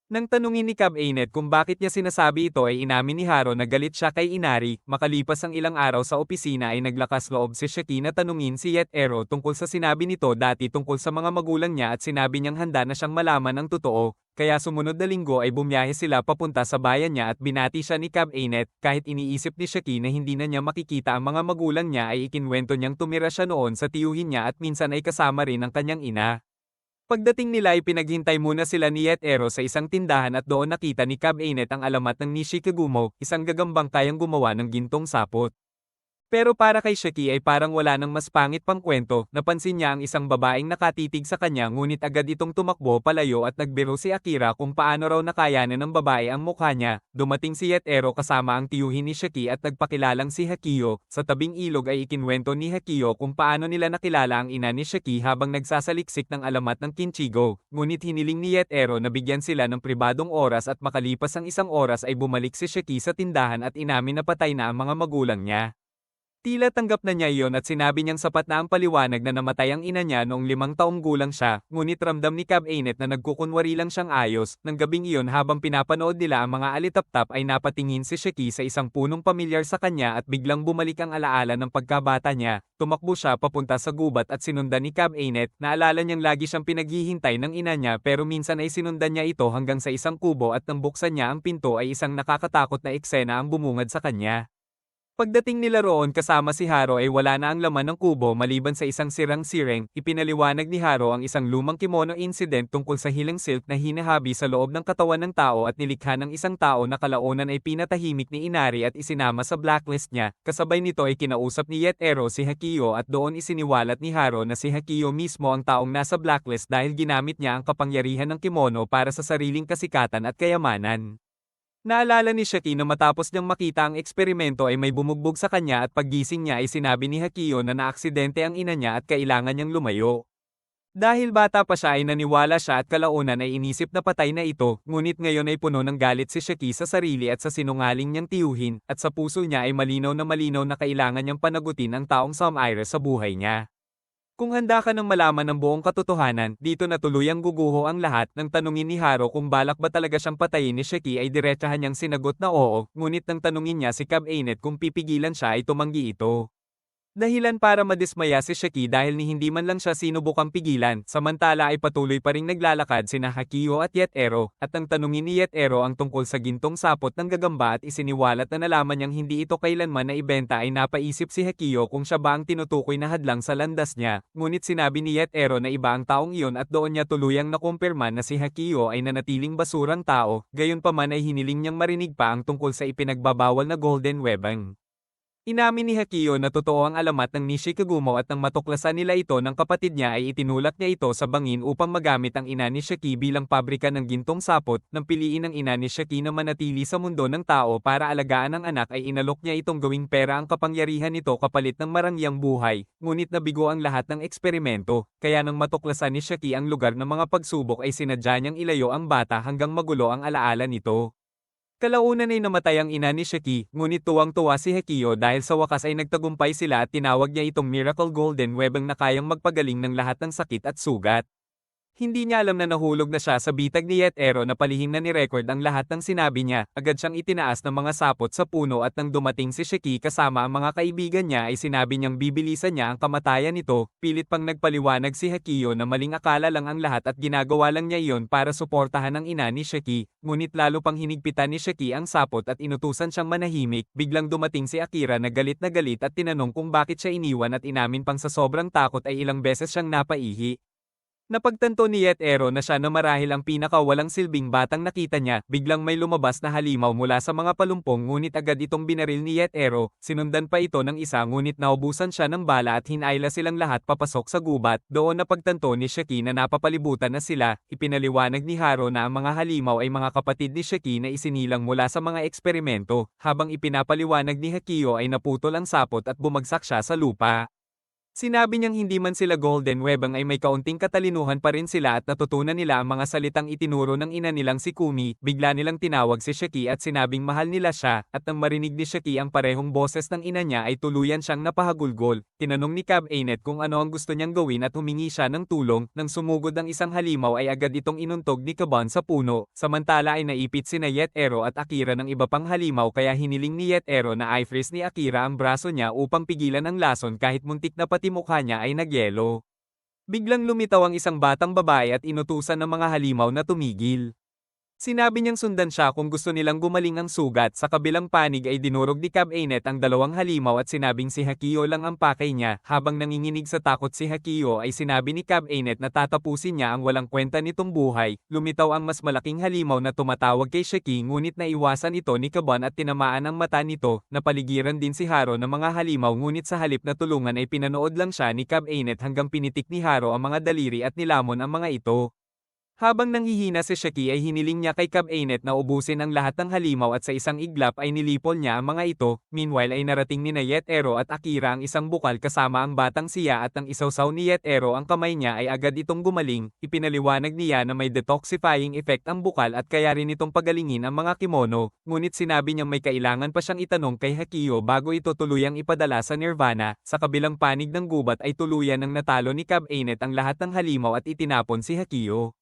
Nang tanungin ni Cab Ainet kung bakit niya sinasabi ito ay inamin ni Haro na galit siya kay Inari. Makalipas ang ilang araw sa opisina ay naglakas loob si Shiki na tanungin si Yetero tungkol sa sinabi nito dati tungkol sa mga magulang niya at sinabi niyang handa na siyang malaman ang totoo. Kaya sumunod na linggo ay bumiyahe sila papunta sa bayan niya at binati siya ni Cab Ainet. Kahit iniisip ni Shiki na hindi na niya makikita ang mga magulang niya ay ikinwento niyang tumira siya noon sa tiyuhin niya at minsan ay kasama rin ang kanyang ina. Pagdating nila ay pinaghintay muna sila ni Yetero sa isang tindahan at doon nakita ni Cab Ainet ang alamat ng Nishikagumo, isang gagambang kayang gumawa ng gintong sapot. Pero para kay Shiki ay parang wala nang mas pangit pang kwento, napansin niya ang isang babaeng nakatitig sa kanya ngunit agad itong tumakbo palayo at nagbiro si Akira kung paano raw nakayanan ng babae ang mukha niya. Dumating si Yetero kasama ang tiyuhin ni Shiki at nagpakilalang si Hakiyo. Sa tabing ilog ay ikinwento ni Hakiyo kung paano nila nakilala ang ina ni Shiki habang nagsasaliksik ng alamat ng Kinchigo. Ngunit hiniling ni Yetero na bigyan sila ng pribadong oras at makalipas ang isang oras ay bumalik si Shiki sa tindahan at inamin na patay na ang mga magulang niya. Tila tanggap na niya iyon at sinabi niyang sapat na ang paliwanag na namatay ang ina niya noong 5 taong gulang siya, ngunit ramdam ni Cab Ainet na nagkukunwari lang siyang ayos. Nang gabing iyon habang pinapanood nila ang mga alitaptap ay napatingin si Shiki sa isang punong pamilyar sa kanya at biglang bumalik ang alaala ng pagkabata niya. Tumakbo siya papunta sa gubat at sinundan ni Cab Ainet. Naalala niyang lagi siyang pinaghihintay ng ina niya pero minsan ay sinundan niya ito hanggang sa isang kubo at nang buksan niya ang pinto ay isang nakakatakot na eksena ang bumungad sa kanya. Pagdating nila roon kasama si Haro ay wala na ang laman ng kubo maliban sa isang sirang sireng. Ipinaliwanag ni Haro ang isang lumang kimono incident tungkol sa hilang silk na hinahabi sa loob ng katawan ng tao at nilikha ng isang tao na kalaunan ay pinatahimik ni Inari at isinama sa blacklist niya. Kasabay nito ay kinausap ni Yetero si Hakiyo at doon isiniwalat ni Haro na si Hakiyo mismo ang taong nasa blacklist dahil ginamit niya ang kapangyarihan ng kimono para sa sariling kasikatan at kayamanan. Naalala ni Shiki na matapos niyang makita ang eksperimento ay may bumugbog sa kanya at paggising niya ay sinabi ni Hakiyo na naaksidente ang ina niya at kailangan niyang lumayo. Dahil bata pa siya ay naniwala siya at kalaunan ay inisip na patay na ito, ngunit ngayon ay puno ng galit si Shiki sa sarili at sa sinungaling niyang tiyuhin, at sa puso niya ay malinaw na kailangan niyang panagutin ang taong Samaire sa buhay niya. Kung handa ka nang malaman ang buong katotohanan, dito na tuluyang guguho ang lahat. Nang tanungin ni Haro kung balak ba talaga siyang patayin ni Shiki ay diretsahan niyang sinagot na oo, ngunit nang tanungin niya si Cab Ainet kung pipigilan siya ay tumanggi ito. Dahilan para madismaya si Shiki dahil ni hindi man lang siya sinubukang pigilan, samantala ay patuloy pa ring naglalakad sina Hakiyo at Yetero, at nang tanungin ni Yetero ang tungkol sa gintong sapot ng gagamba at isiniwalat na nalaman niyang hindi ito kailanman na ibenta ay napaisip si Hakiyo kung siya ba ang tinutukoy na hadlang sa landas niya, ngunit sinabi ni Yetero na iba ang taong iyon at doon niya tuluyang nakumpirma na si Hakiyo ay nanatiling basurang tao, gayunpaman ay hiniling niyang marinig pa ang tungkol sa ipinagbabawal na golden webbing. Inamin ni Hakiyo na totoo ang alamat ng Nishikagumo at nang matuklasan nila ito ng kapatid niya ay itinulak niya ito sa bangin upang magamit ang ina ni Shiki bilang pabrika ng gintong sapot. Nang piliin ng ina ni Shiki na manatili sa mundo ng tao para alagaan ang anak ay inalok niya itong gawing pera ang kapangyarihan nito kapalit ng marangyang buhay, ngunit nabigo ang lahat ng eksperimento, kaya nang matuklasan ni Shiki ang lugar ng mga pagsubok ay sinadya niyang ilayo ang bata hanggang magulo ang alaala nito. Kalaunan ay namatay ang ina ni Shiki, ngunit tuwang-tuwa si Hakiyo dahil sa wakas ay nagtagumpay sila at tinawag niya itong Miracle Golden Webbing na kayang magpagaling ng lahat ng sakit at sugat. Hindi niya alam na nahulog na siya sa bitag ni Yetero na palihim na ni-record ang lahat ng sinabi niya. Agad siyang itinaas ng mga sapot sa puno at nang dumating si Shiki kasama ang mga kaibigan niya ay sinabi niyang bibilisan niya ang kamatayan nito. Pilit pang nagpaliwanag si Hakiyo na maling akala lang ang lahat at ginagawa lang niya iyon para suportahan ang ina ni Shiki. Ngunit lalo pang hinigpitan ni Shiki ang sapot at inutusan siyang manahimik. Biglang dumating si Akira na galit at tinanong kung bakit siya iniwan at inamin pang sa sobrang takot ay ilang beses siyang napaihi. Napagtanto ni Yetero na siya na marahil ang pinakawalang silbing batang nakita niya, biglang may lumabas na halimaw mula sa mga palumpong ngunit agad itong binaril ni Yetero, sinundan pa ito ng isa ngunit naubusan siya ng bala at hinayla silang lahat papasok sa gubat. Doon napagtanto ni Shiki na napapalibutan na sila, ipinaliwanag ni Haro na ang mga halimaw ay mga kapatid ni Shiki na isinilang mula sa mga eksperimento, habang ipinapaliwanag ni Hakiyo ay naputol ang sapot at bumagsak siya sa lupa. Sinabi niyang hindi man sila Golden Webang ay may kaunting katalinuhan pa rin sila at natutunan nila ang mga salitang itinuro ng ina nilang si Kumi, bigla nilang tinawag si Shiki at sinabing mahal nila siya, at nang marinig ni Shiki ang parehong boses ng ina niya ay tuluyan siyang napahagulgol. Tinanong ni Cab Anet kung ano ang gusto niyang gawin at humingi siya ng tulong, nang sumugod ang isang halimaw ay agad itong inuntog ni Kaban sa puno, samantala ay naipit sina Yetero at Akira ng iba pang halimaw kaya hiniling ni Yetero na i-freeze ni Akira ang braso niya upang pigilan ang lason kahit muntik na pati mukha niya ay nagyelo. Biglang lumitaw ang isang batang babae at inutusan ng mga halimaw na tumigil. Sinabi niyang sundan siya kung gusto nilang gumaling ang sugat. Sa kabilang panig ay dinurog ni Cab Anet ang dalawang halimaw at sinabing si Hakiyo lang ang pakay niya. Habang nanginginig sa takot si Hakiyo ay sinabi ni Cab Anet na tatapusin niya ang walang kwenta nitong buhay. Lumitaw ang mas malaking halimaw na tumatawag kay Shiki ngunit naiwasan ito ni Kaban at tinamaan ang mata nito. Napaligiran din si Haro ng mga halimaw ngunit sa halip na tulungan ay pinanood lang siya ni Cab Anet hanggang pinitik ni Haro ang mga daliri at nilamon ang mga ito. Habang nanghihina si Shiki ay hiniling niya kay Cab Anet na ubusin ang lahat ng halimaw at sa isang iglap ay nilipol niya ang mga ito. Meanwhile ay narating ni Yetero at Akira ang isang bukal kasama ang batang siya at ang isawsaw ni Yetero ang kamay niya ay agad itong gumaling. Ipinaliwanag niya na may detoxifying effect ang bukal at kaya rin itong pagalingin ang mga kimono. Ngunit sinabi niyang may kailangan pa siyang itanong kay Hakiyo bago ito tuluyang ipadala sa Nirvana. Sa kabilang panig ng gubat ay tuluyan ng natalo ni Cab Anet ang lahat ng halimaw at itinapon si Hakiyo.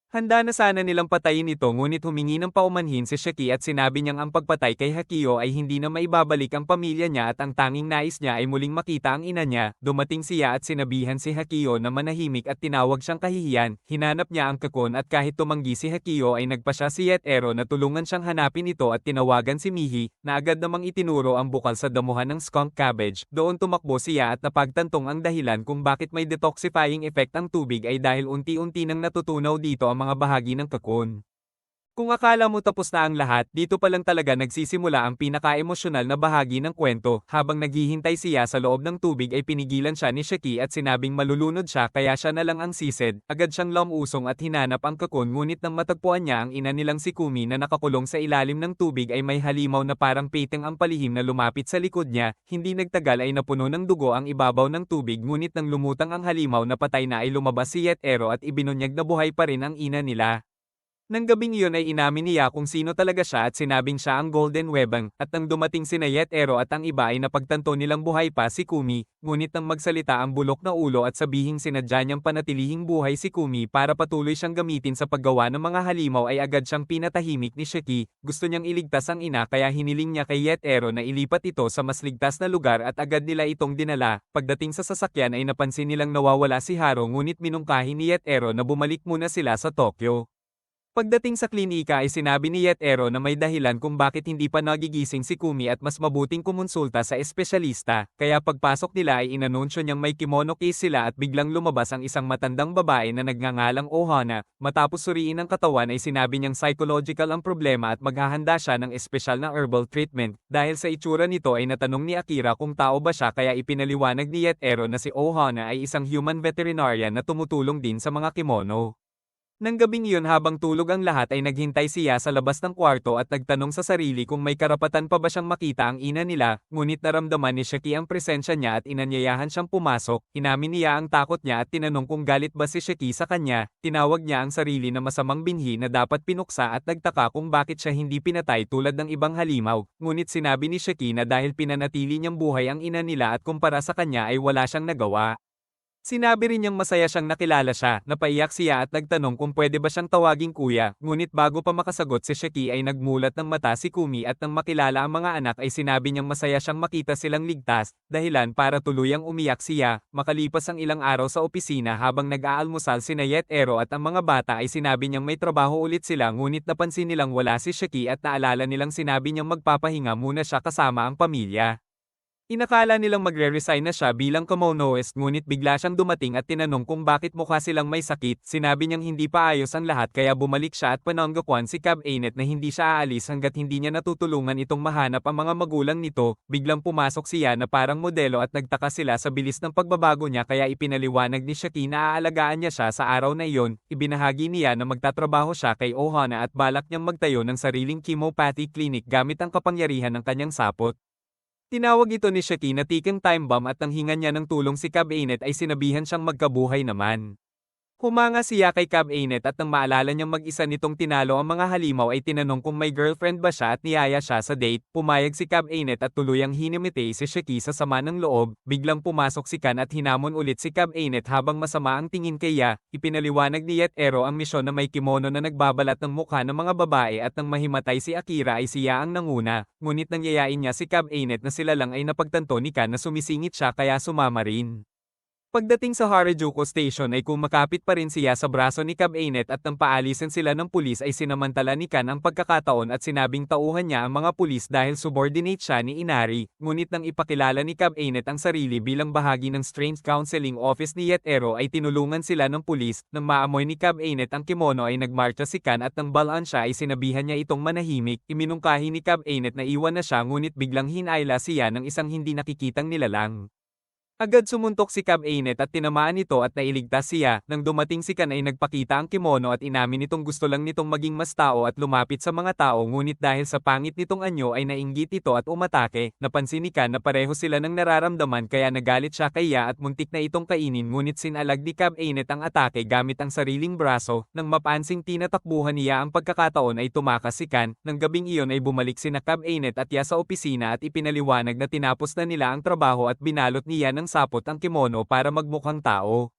Handa na sana nilang patayin ito ngunit humingi ng paumanhin si Shiki at sinabi niyang ang pagpatay kay Hakiyo ay hindi na maibabalik ang pamilya niya at ang tanging nais niya ay muling makita ang ina niya. Dumating siya at sinabihan si Hakiyo na manahimik at tinawag siyang kahihiyan. Hinanap niya ang kakon at kahit tumanggi si Hakiyo ay nagpasya si Yetero na tulungan siyang hanapin ito at tinawagan si Mihi, na agad namang itinuro ang bukal sa damuhan ng skunk cabbage. Doon tumakbo siya at napagtantong ang dahilan kung bakit may detoxifying effect ang tubig ay dahil unti-unti nang natutunaw dito ang mga bahagi ng kakon. Kung akala mo tapos na ang lahat, dito pa lang talaga nagsisimula ang pinaka-emosyonal na bahagi ng kwento. Habang naghihintay siya sa loob ng tubig ay pinigilan siya ni Shiki at sinabing malulunod siya kaya siya na lang ang sisid. Agad siyang lumusong at hinanap ang kakon ngunit nang matagpuan niya ang ina nilang si Kumi na nakakulong sa ilalim ng tubig ay may halimaw na parang peteng ang palihim na lumapit sa likod niya. Hindi nagtagal ay napuno ng dugo ang ibabaw ng tubig ngunit nang lumutang ang halimaw na patay na ay lumabas si Yetero at ibinunyag na buhay pa rin ang ina nila. Nang gabing iyon ay inamin niya kung sino talaga siya at sinabing siya ang Golden Webang, at nang dumating sina Yetero at ang iba ay napagtanto nilang buhay pa si Kumi, ngunit nang magsalita ang bulok na ulo at sabihing sinadya niyang panatilihing buhay si Kumi para patuloy siyang gamitin sa paggawa ng mga halimaw ay agad siyang pinatahimik ni Shiki. Gusto niyang iligtas ang ina kaya hiniling niya kay Yetero na ilipat ito sa mas ligtas na lugar at agad nila itong dinala. Pagdating sa sasakyan ay napansin nilang nawawala si Haro ngunit minungkahi ni Yetero na bumalik muna sila sa Tokyo. Pagdating sa klinika ay sinabi ni Yetero na may dahilan kung bakit hindi pa nagigising si Kumi at mas mabuting kumonsulta sa espesyalista, kaya pagpasok nila ay inanunsyo niyang may kimono case sila at biglang lumabas ang isang matandang babae na nagngangalang Ohana. Matapos suriin ang katawan ay sinabi niyang psychological ang problema at maghahanda siya ng espesyal na herbal treatment. Dahil sa itsura nito ay natanong ni Akira kung tao ba siya kaya ipinaliwanag ni Yetero na si Ohana ay isang human veterinarian na tumutulong din sa mga kimono. Nang gabing iyon habang tulog ang lahat ay naghintay siya sa labas ng kwarto at nagtanong sa sarili kung may karapatan pa ba siyang makita ang ina nila, ngunit naramdaman ni Shiki ang presensya niya at inanyayahan siyang pumasok. Inamin niya ang takot niya at tinanong kung galit ba si Shiki sa kanya. Tinawag niya ang sarili na masamang binhi na dapat pinuksa at nagtaka kung bakit siya hindi pinatay tulad ng ibang halimaw. Ngunit sinabi ni Shiki na dahil pinanatili niyang buhay ang ina nila at kumpara sa kanya ay wala siyang nagawa. Sinabi rin niyang masaya siyang nakilala siya, napaiyak siya at nagtanong kung pwede ba siyang tawaging kuya, ngunit bago pa makasagot si Shiki ay nagmulat ng mata si Kumi at nang makilala ang mga anak ay sinabi niyang masaya siyang makita silang ligtas, dahilan para tuluyang umiyak siya. Makalipas ang ilang araw sa opisina habang nag-aalmusal sina Yetero at ang mga bata ay sinabi niyang may trabaho ulit sila ngunit napansin nilang wala si Shiki at naalala nilang sinabi niyang magpapahinga muna siya kasama ang pamilya. Inakala nilang magre-resign na siya bilang Komonoist ngunit bigla siyang dumating at tinanong kung bakit mukha silang may sakit. Sinabi niyang hindi pa ayos ang lahat kaya bumalik siya at pananggakuan si Cab Ainet na hindi siya aalis hanggat hindi niya natutulungan itong mahanap ang mga magulang nito. Biglang pumasok siya na parang modelo at nagtaka sila sa bilis ng pagbabago niya kaya ipinaliwanag ni Shaki na aalagaan niya siya sa araw na iyon. Ibinahagi niya na magtatrabaho siya kay Ohana at balak niyang magtayo ng sariling chemopathy clinic gamit ang kapangyarihan ng kanyang sapot. Tinawag ito ni Shaki na tikang time bomb at nang hingan niya ng tulong si Cab Ainet ay sinabihan siyang magkabuhay naman. Humanga siya kay Cab Ainet at nang maalala niyang mag-isa nitong tinalo ang mga halimaw ay tinanong kung may girlfriend ba siya at niyaya siya sa date. Pumayag si Cab Ainet at tuluyang hinimite si Shaki sa sama ng loob. Biglang pumasok si Kan at hinamon ulit si Cab Ainet habang masama ang tingin kay Ya. Ipinaliwanag ni Yetero ang misyon na may kimono na nagbabalat ng mukha ng mga babae at nang mahimatay si Akira ay siya ang nanguna. Ngunit nang yayain niya si Cab Ainet na sila lang ay napagtanto ni Kan na sumisingit siya kaya sumama rin. Pagdating sa Harajuku Station ay kumakapit pa rin siya sa braso ni Cab Ainet at nang paalisin sila ng pulis ay sinamantala ni Kan ang pagkakataon at sinabing tauhan niya ang mga pulis dahil subordinate siya ni Inari. Ngunit nang ipakilala ni Cab Ainet ang sarili bilang bahagi ng Strange Counseling Office ni Yetero ay tinulungan sila ng pulis. Nang maamoy ni Cab Ainet ang kimono ay nagmarcha si Kan at nang balaan siya ay sinabihan niya itong manahimik. Iminungkahi ni Cab Ainet na iwan na siya ngunit biglang hinayla siya ng isang hindi nakikitang nilalang. Agad sumuntok si Cab Ainet at tinamaan ito at nailigtas siya. Nang dumating si Kan ay nagpakita ang kimono at inamin nitong gusto lang nitong maging mas tao at lumapit sa mga tao ngunit dahil sa pangit nitong anyo ay nainggit ito at umatake. Napansin ni Kan na pareho sila ng nararamdaman kaya nagalit siya kay Ya at muntik na itong kainin ngunit sinalag ni Cab Ainet ang atake gamit ang sariling braso. Nang mapansing tinatakbuhan niya ang pagkakataon ay tumakas si Kan. Nang gabing iyon ay bumalik sina Cab Ainet at Ya sa opisina at ipinaliwanag na tinapos na nila ang trabaho at binalot niya ng sapot ang kimono para magmukhang tao.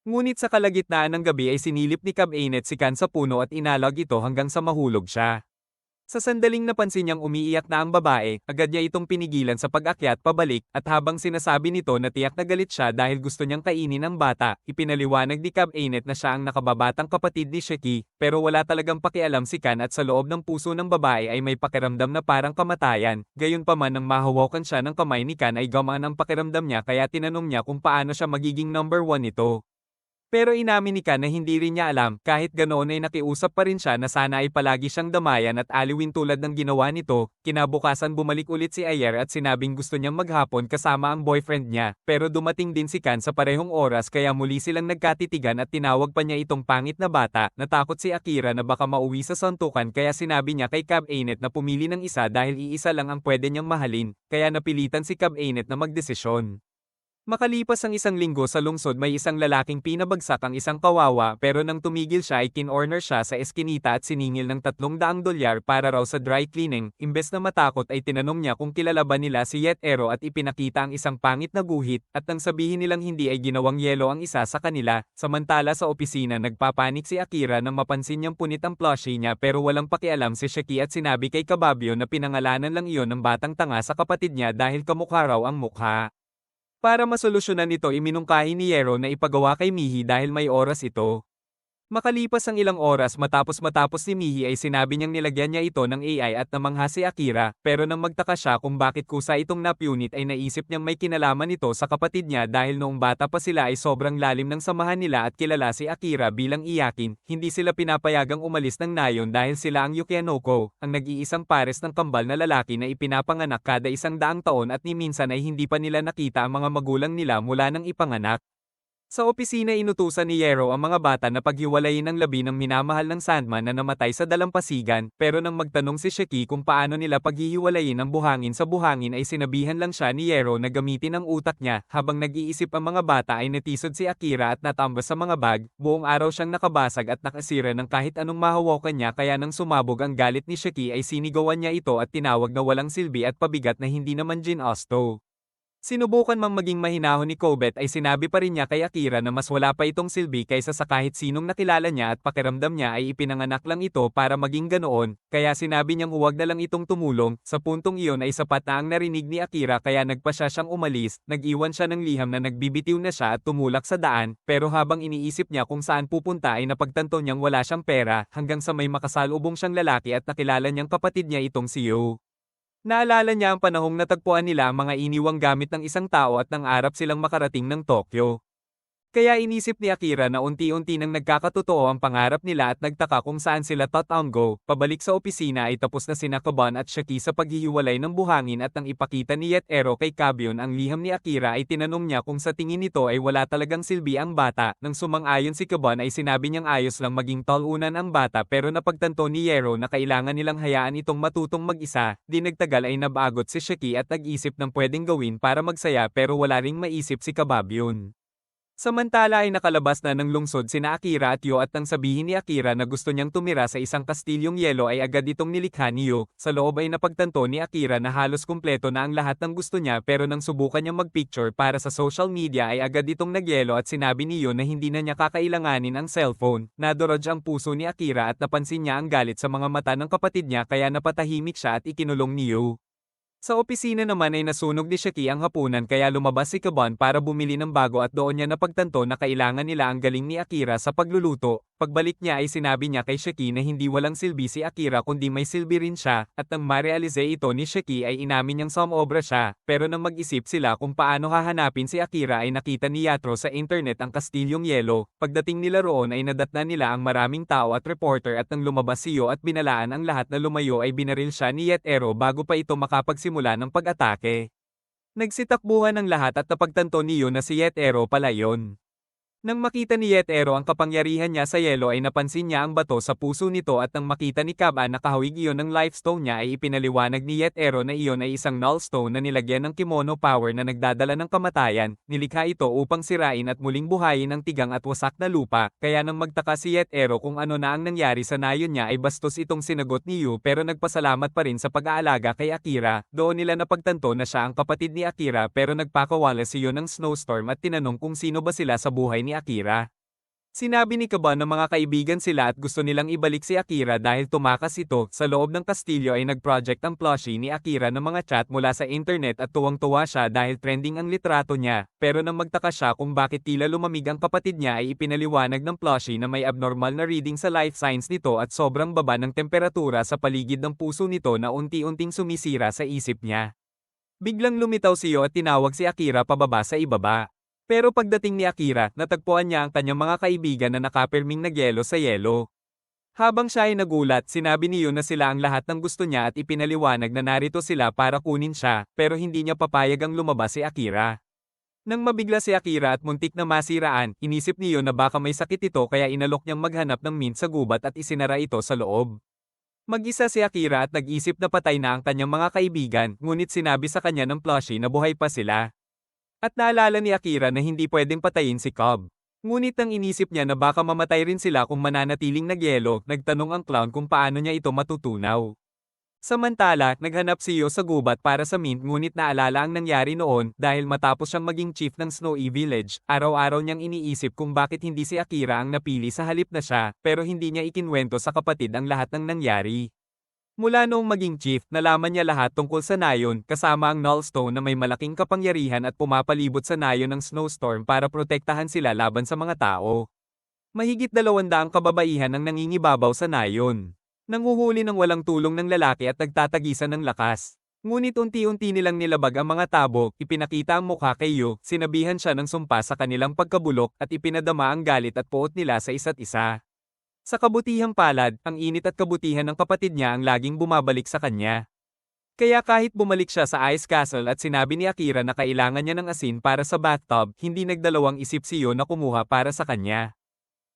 Ngunit sa kalagitnaan ng gabi ay sinilip ni Cab Ainet si Kan sa puno at inalag ito hanggang sa mahulog siya. Sa sandaling napansin niyang umiiyak na ang babae, agad niya itong pinigilan sa pag-akyat pabalik at habang sinasabi nito na tiyak na galit siya dahil gusto niyang kainin ang bata, ipinaliwanag ni Cab Ainet na siya ang nakababatang kapatid ni Shaki, pero wala talagang pakialam si Kan at sa loob ng puso ng babae ay may pakiramdam na parang kamatayan. Gayunpaman nang mahawakan siya ng kamay ni Kan ay gamaan ang pakiramdam niya kaya tinanong niya kung paano siya magiging number 1 nito. Pero inamin ni Kan na hindi rin niya alam, kahit ganoon ay nakiusap pa rin siya na sana ay palagi siyang damayan at aliwin tulad ng ginawa nito. Kinabukasan bumalik ulit si Ayer at sinabing gusto niyang maghapon kasama ang boyfriend niya, pero dumating din si Kan sa parehong oras kaya muli silang nagkatitigan at tinawag pa niya itong pangit na bata. Natakot si Akira na baka mauwi sa suntukan kaya sinabi niya kay Cab Ainet na pumili ng isa dahil iisa lang ang pwede niyang mahalin, kaya napilitan si Cab Ainet na magdesisyon. Makalipas ang isang linggo sa lungsod may isang lalaking pinabagsak ang isang kawawa pero nang tumigil siya ay kinorner siya sa eskinita at siningil ng $300 para raw sa dry cleaning. Imbes na matakot ay tinanong niya kung kilala ba nila si Yetero at ipinakita ang isang pangit na guhit at nang sabihin nilang hindi ay ginawang yelo ang isa sa kanila. Samantala sa opisina nagpapanik si Akira nang mapansin niyang punit ang plushie niya pero walang pakialam si Shaki at sinabi kay Kababyo na pinangalanan lang iyon ng batang tanga sa kapatid niya dahil kamukha raw ang mukha. Para masolusyonan ito iminungkahi ni Yero na ipagawa kay Mihi dahil may oras ito. Makalipas ang ilang oras matapos ni Mihi ay sinabi niyang nilagyan niya ito ng AI at namangha si Akira, pero nang magtaka siya kung bakit kusa itong napunit ay naisip niyang may kinalaman ito sa kapatid niya dahil noong bata pa sila ay sobrang lalim ng samahan nila at kilala si Akira bilang iyakin, hindi sila pinapayagang umalis ng nayon dahil sila ang Yukianoko, ang nag-iisang pares ng kambal na lalaki na ipinapanganak kada 100 taon at ni minsan ay hindi pa nila nakita ang mga magulang nila mula nang ipanganak. Sa opisina inutusan ni Yero ang mga bata na paghiwalayin ang labi ng minamahal ng Sandman na namatay sa dalampasigan, pero nang magtanong si Shaki kung paano nila paghihiwalayin ang buhangin sa buhangin ay sinabihan lang siya ni Yero na gamitin ang utak niya. Habang nag-iisip ang mga bata ay natisod si Akira at natambas sa mga bag, buong araw siyang nakabasag at nakasira ng kahit anong mahawakan niya kaya nang sumabog ang galit ni Shaki ay sinigawan niya ito at tinawag na walang silbi at pabigat na hindi naman Jin-Osto. Sinubukan mang maging mahinahon ni Kobet ay sinabi pa rin niya kay Akira na mas wala pa itong silbi kaysa sa kahit sinong nakilala niya at pakiramdam niya ay ipinanganak lang ito para maging ganoon, kaya sinabi niyang huwag na lang itong tumulong. Sa puntong iyon ay sapat na ang narinig ni Akira kaya nagpa siyang umalis, nag-iwan siya ng liham na nagbibitiw na siya at tumulak sa daan, pero habang iniisip niya kung saan pupunta ay napagtanto niyang wala siyang pera hanggang sa may makasalubong siyang lalaki at nakilala niyang kapatid niya itong si Yo. Naalala niya ang panahong natagpuan nila ang mga iniwang gamit ng isang tao at nangarap silang makarating ng Tokyo. Kaya inisip ni Akira na unti-unti nang nagkakatotoo ang pangarap nila at nagtaka kung saan sila tatanggo. Pabalik sa opisina ay tapos na sina Kaban at Shaki sa paghihiwalay ng buhangin at nang ipakita ni Yetero kay Kabyon ang liham ni Akira ay tinanong niya kung sa tingin nito ay wala talagang silbi ang bata. Nang sumang-ayon si Kaban ay sinabi niyang ayos lang maging talunan ang bata pero napagtanto ni Yero na kailangan nilang hayaan itong matutong mag-isa. Di nagtagal ay nabagot si Shaki at nag-isip ng pwedeng gawin para magsaya pero wala ring maisip si Kababyon. Samantala ay nakalabas na ng lungsod sina Akira at Yo at nang sabihin ni Akira na gusto niyang tumira sa isang kastilyong yelo ay agad itong nilikha ni Yo. Sa loob ay napagtanto ni Akira na halos kumpleto na ang lahat ng gusto niya pero nang subukan niyang magpicture para sa social media ay agad itong nagyelo at sinabi ni Yo na hindi na niya kakailanganin ang cellphone. Nadurog ang puso ni Akira at napansin niya ang galit sa mga mata ng kapatid niya kaya napatahimik siya at ikinulong ni Yo. Sa opisina naman ay nasunog ni Shaki ang hapunan kaya lumabas si Kaban para bumili ng bago at doon niya napagtanto na kailangan nila ang galing ni Akira sa pagluluto. Pagbalik niya ay sinabi niya kay Shaki na hindi walang silbi si Akira kundi may silbi rin siya, at nang marealize ito ni Shaki ay inamin niyang sumobra siya, pero nang mag-isip sila kung paano hahanapin si Akira ay nakita ni Yatro sa internet ang kastilyong yelo. Pagdating nila roon ay nadatnan nila ang maraming tao at reporter at nang lumabas si Yo at binalaan ang lahat na lumayo ay binaril siya ni Yetero bago pa ito makapagsimula ng pag-atake. Nagsitakbuhan ang lahat at napagtanto ni Yo na si Yetero pala yon. Nang makita ni Yetero ang kapangyarihan niya sa yelo ay napansin niya ang bato sa puso nito at nang makita ni Kaba na kahawig iyon ng life stone niya ay ipinaliwanag ni Yetero na iyon ay isang null stone na nilagyan ng kimono power na nagdadala ng kamatayan. Nilikha ito upang sirain at muling buhayin ang tigang at wasak na lupa, kaya nang magtaka si Yetero kung ano na ang nangyari sa nayon niya ay bastos itong sinagot ni Yu pero nagpasalamat pa rin sa pag-aalaga kay Akira. Doon nila napagtanto na siya ang kapatid ni Akira pero nagpakawala si Yu ng snowstorm at tinanong kung sino ba sila sa buhay ni Akira. Sinabi ni Kaban na mga kaibigan sila at gusto nilang ibalik si Akira dahil tumakas ito. Sa loob ng kastilyo ay nag-project ang plushie ni Akira ng mga chat mula sa internet at tuwang-tuwa siya dahil trending ang litrato niya. Pero nang magtaka siya kung bakit tila lumamig ang kapatid niya ay ipinaliwanag ng plushie na may abnormal na reading sa life signs nito at sobrang baba ng temperatura sa paligid ng puso nito na unti-unting sumisira sa isip niya. Biglang lumitaw si Yo at tinawag si Akira pababa sa ibaba. Pero pagdating ni Akira, natagpuan niya ang kanyang mga kaibigan na nakapirming nagyelo sa yelo. Habang siya ay nagulat, sinabi ni Yo na sila ang lahat ng gusto niya at ipinaliwanag na narito sila para kunin siya, pero hindi niya papayag ang lumabas si Akira. Nang mabigla si Akira at muntik na masiraan, inisip ni Yo na baka may sakit ito kaya inalok niyang maghanap ng mint sa gubat at isinara ito sa loob. Mag-isa si Akira at nag-isip na patay na ang kanyang mga kaibigan, ngunit sinabi sa kanya ng plushie na buhay pa sila. At naalala ni Akira na hindi pwedeng patayin si Cobb. Ngunit nang inisip niya na baka mamatay rin sila kung mananatiling nagyelo, nagtanong ang clown kung paano niya ito matutunaw. Samantala, naghanap si Yo sa gubat para sa mint ngunit naalala ang nangyari noon dahil matapos siyang maging chief ng Snowy Village, araw-araw niyang iniisip kung bakit hindi si Akira ang napili sa halip na siya, pero hindi niya ikinwento sa kapatid ang lahat ng nangyari. Mula noong maging chief, nalaman niya lahat tungkol sa nayon, kasama ang Nullstone na may malaking kapangyarihan at pumapalibot sa nayon ng snowstorm para protektahan sila laban sa mga tao. Mahigit 200 kababaihan ang nangingibabaw sa nayon. Nanguhuli ng walang tulong ng lalaki at nagtatagisan ng lakas. Ngunit unti-unti nilang nilabag ang mga tabo, ipinakita ang mukha kay Yo, sinabihan siya ng sumpa sa kanilang pagkabulok at ipinadama ang galit at puot nila sa isa't isa. Sa kabutihang palad, ang init at kabutihan ng kapatid niya ang laging bumabalik sa kanya. Kaya kahit bumalik siya sa Ice Castle at sinabi ni Akira na kailangan niya ng asin para sa bathtub, hindi nagdalawang isip si Yo na kumuha para sa kanya.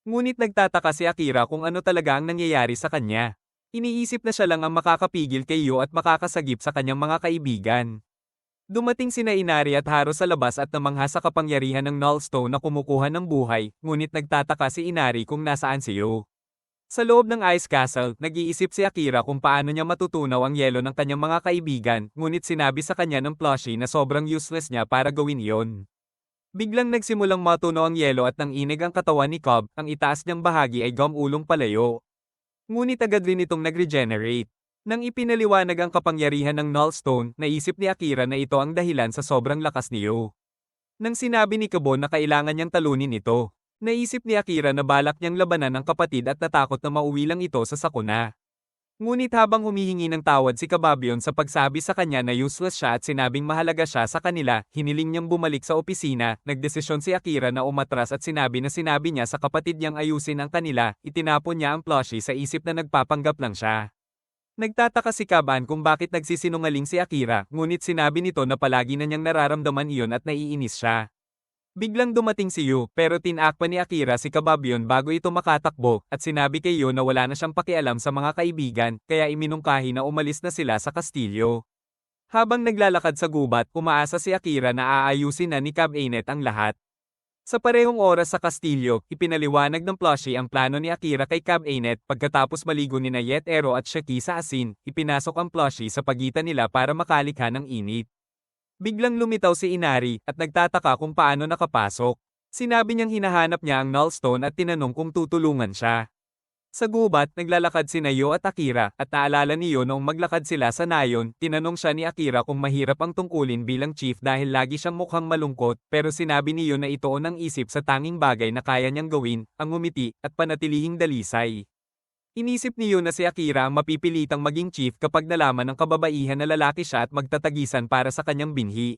Ngunit nagtataka si Akira kung ano talaga ang nangyayari sa kanya. Iniisip na siya lang ang makakapigil kay Yo at makakasagip sa kanyang mga kaibigan. Dumating sina Inari at Haro sa labas at namangha sa kapangyarihan ng Nullstone na kumukuha ng buhay, ngunit nagtataka si Inari kung nasaan si Yo. Sa loob ng Ice Castle, nag-iisip si Akira kung paano niya matutunaw ang yelo ng kanyang mga kaibigan, ngunit sinabi sa kanya ng plushie na sobrang useless niya para gawin iyon. Biglang nagsimulang matunaw ang yelo at nang inig ang katawan ni Cobb, ang itaas niyang bahagi ay gumulong palayo. Ngunit agad rin itong nag-regenerate. Nang ipinaliwanag ang kapangyarihan ng Nullstone, naisip ni Akira na ito ang dahilan sa sobrang lakas ni Yo. Nang sinabi ni Kabon na kailangan niyang talunin ito, naisip ni Akira na balak niyang labanan ang kapatid at natakot na mauwi lang ito sa sakuna. Ngunit habang humihingi ng tawad si Kababyon sa pagsabi sa kanya na useless siya at sinabing mahalaga siya sa kanila, hiniling niyang bumalik sa opisina, nagdesisyon si Akira na umatras at sinabi niya sa kapatid niyang ayusin ang kanila, itinapon niya ang plushie sa isip na nagpapanggap lang siya. Nagtataka si Kaban kung bakit nagsisinungaling si Akira, ngunit sinabi nito na palagi na niyang nararamdaman iyon at naiinis siya. Biglang dumating si Yu, pero tinakpan ni Akira si Kababyon bago ito makatakbo, at sinabi kay Yu na wala na siyang pakialam sa mga kaibigan, kaya iminungkahi na umalis na sila sa kastilyo. Habang naglalakad sa gubat, umaasa si Akira na aayusin na ni Cab Anet ang lahat. Sa parehong oras sa kastilyo, ipinaliwanag ng plushie ang plano ni Akira kay Cab Anet pagkatapos maligo ni Yetero at Shaki sa asin, ipinasok ang plushie sa pagitan nila para makalikha ng init. Biglang lumitaw si Inari at nagtataka kung paano nakapasok. Sinabi niyang hinahanap niya ang Nullstone at tinanong kung tutulungan siya. Sa gubat, naglalakad si Nayo at Akira at naalala niyo noong maglakad sila sa nayon, tinanong siya ni Akira kung mahirap ang tungkulin bilang chief dahil lagi siyang mukhang malungkot, pero sinabi niyo na itoon ang isip sa tanging bagay na kaya niyang gawin, ang ngumiti at panatilihing dalisay. Inisip niyo na si Akira ang mapipilitang maging chief kapag nalaman ng kababaihan na lalaki siya at magtatagisan para sa kanyang binhi.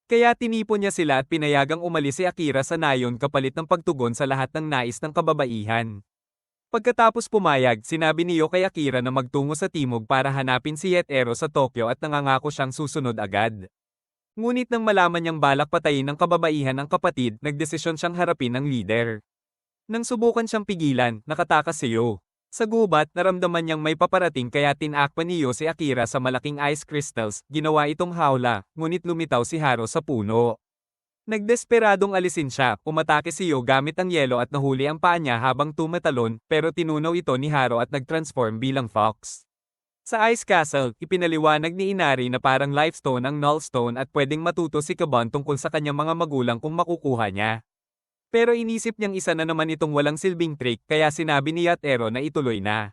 Kaya tinipon niya sila at pinayagang umalis si Akira sa nayon kapalit ng pagtugon sa lahat ng nais ng kababaihan. Pagkatapos pumayag, sinabi niyo kay Akira na magtungo sa timog para hanapin si Yetero sa Tokyo at nangangako siyang susunod agad. Ngunit nang malaman niyang balak patayin ng kababaihan ang kapatid, nagdesisyon siyang harapin ang leader. Nang subukan siyang pigilan, nakatakas si Yo. Sa gubat, naramdaman niyang may paparating kaya tinakpan ni Yo si Akira sa malaking ice crystals, ginawa itong hawla, ngunit lumitaw si Haro sa puno. Nagdesperadong alisin siya, umatake si Yo gamit ang yelo at nahuli ang paa niya habang tumatalon, pero tinunaw ito ni Haro at nag-transform bilang fox. Sa Ice Castle, ipinaliwanag ni Inari na parang lifestone ang Nullstone at pwedeng matuto si Kabon tungkol sa kanyang mga magulang kung makukuha niya. Pero inisip niyang isa na naman itong walang silbing trick kaya sinabi ni Yatero na ituloy na.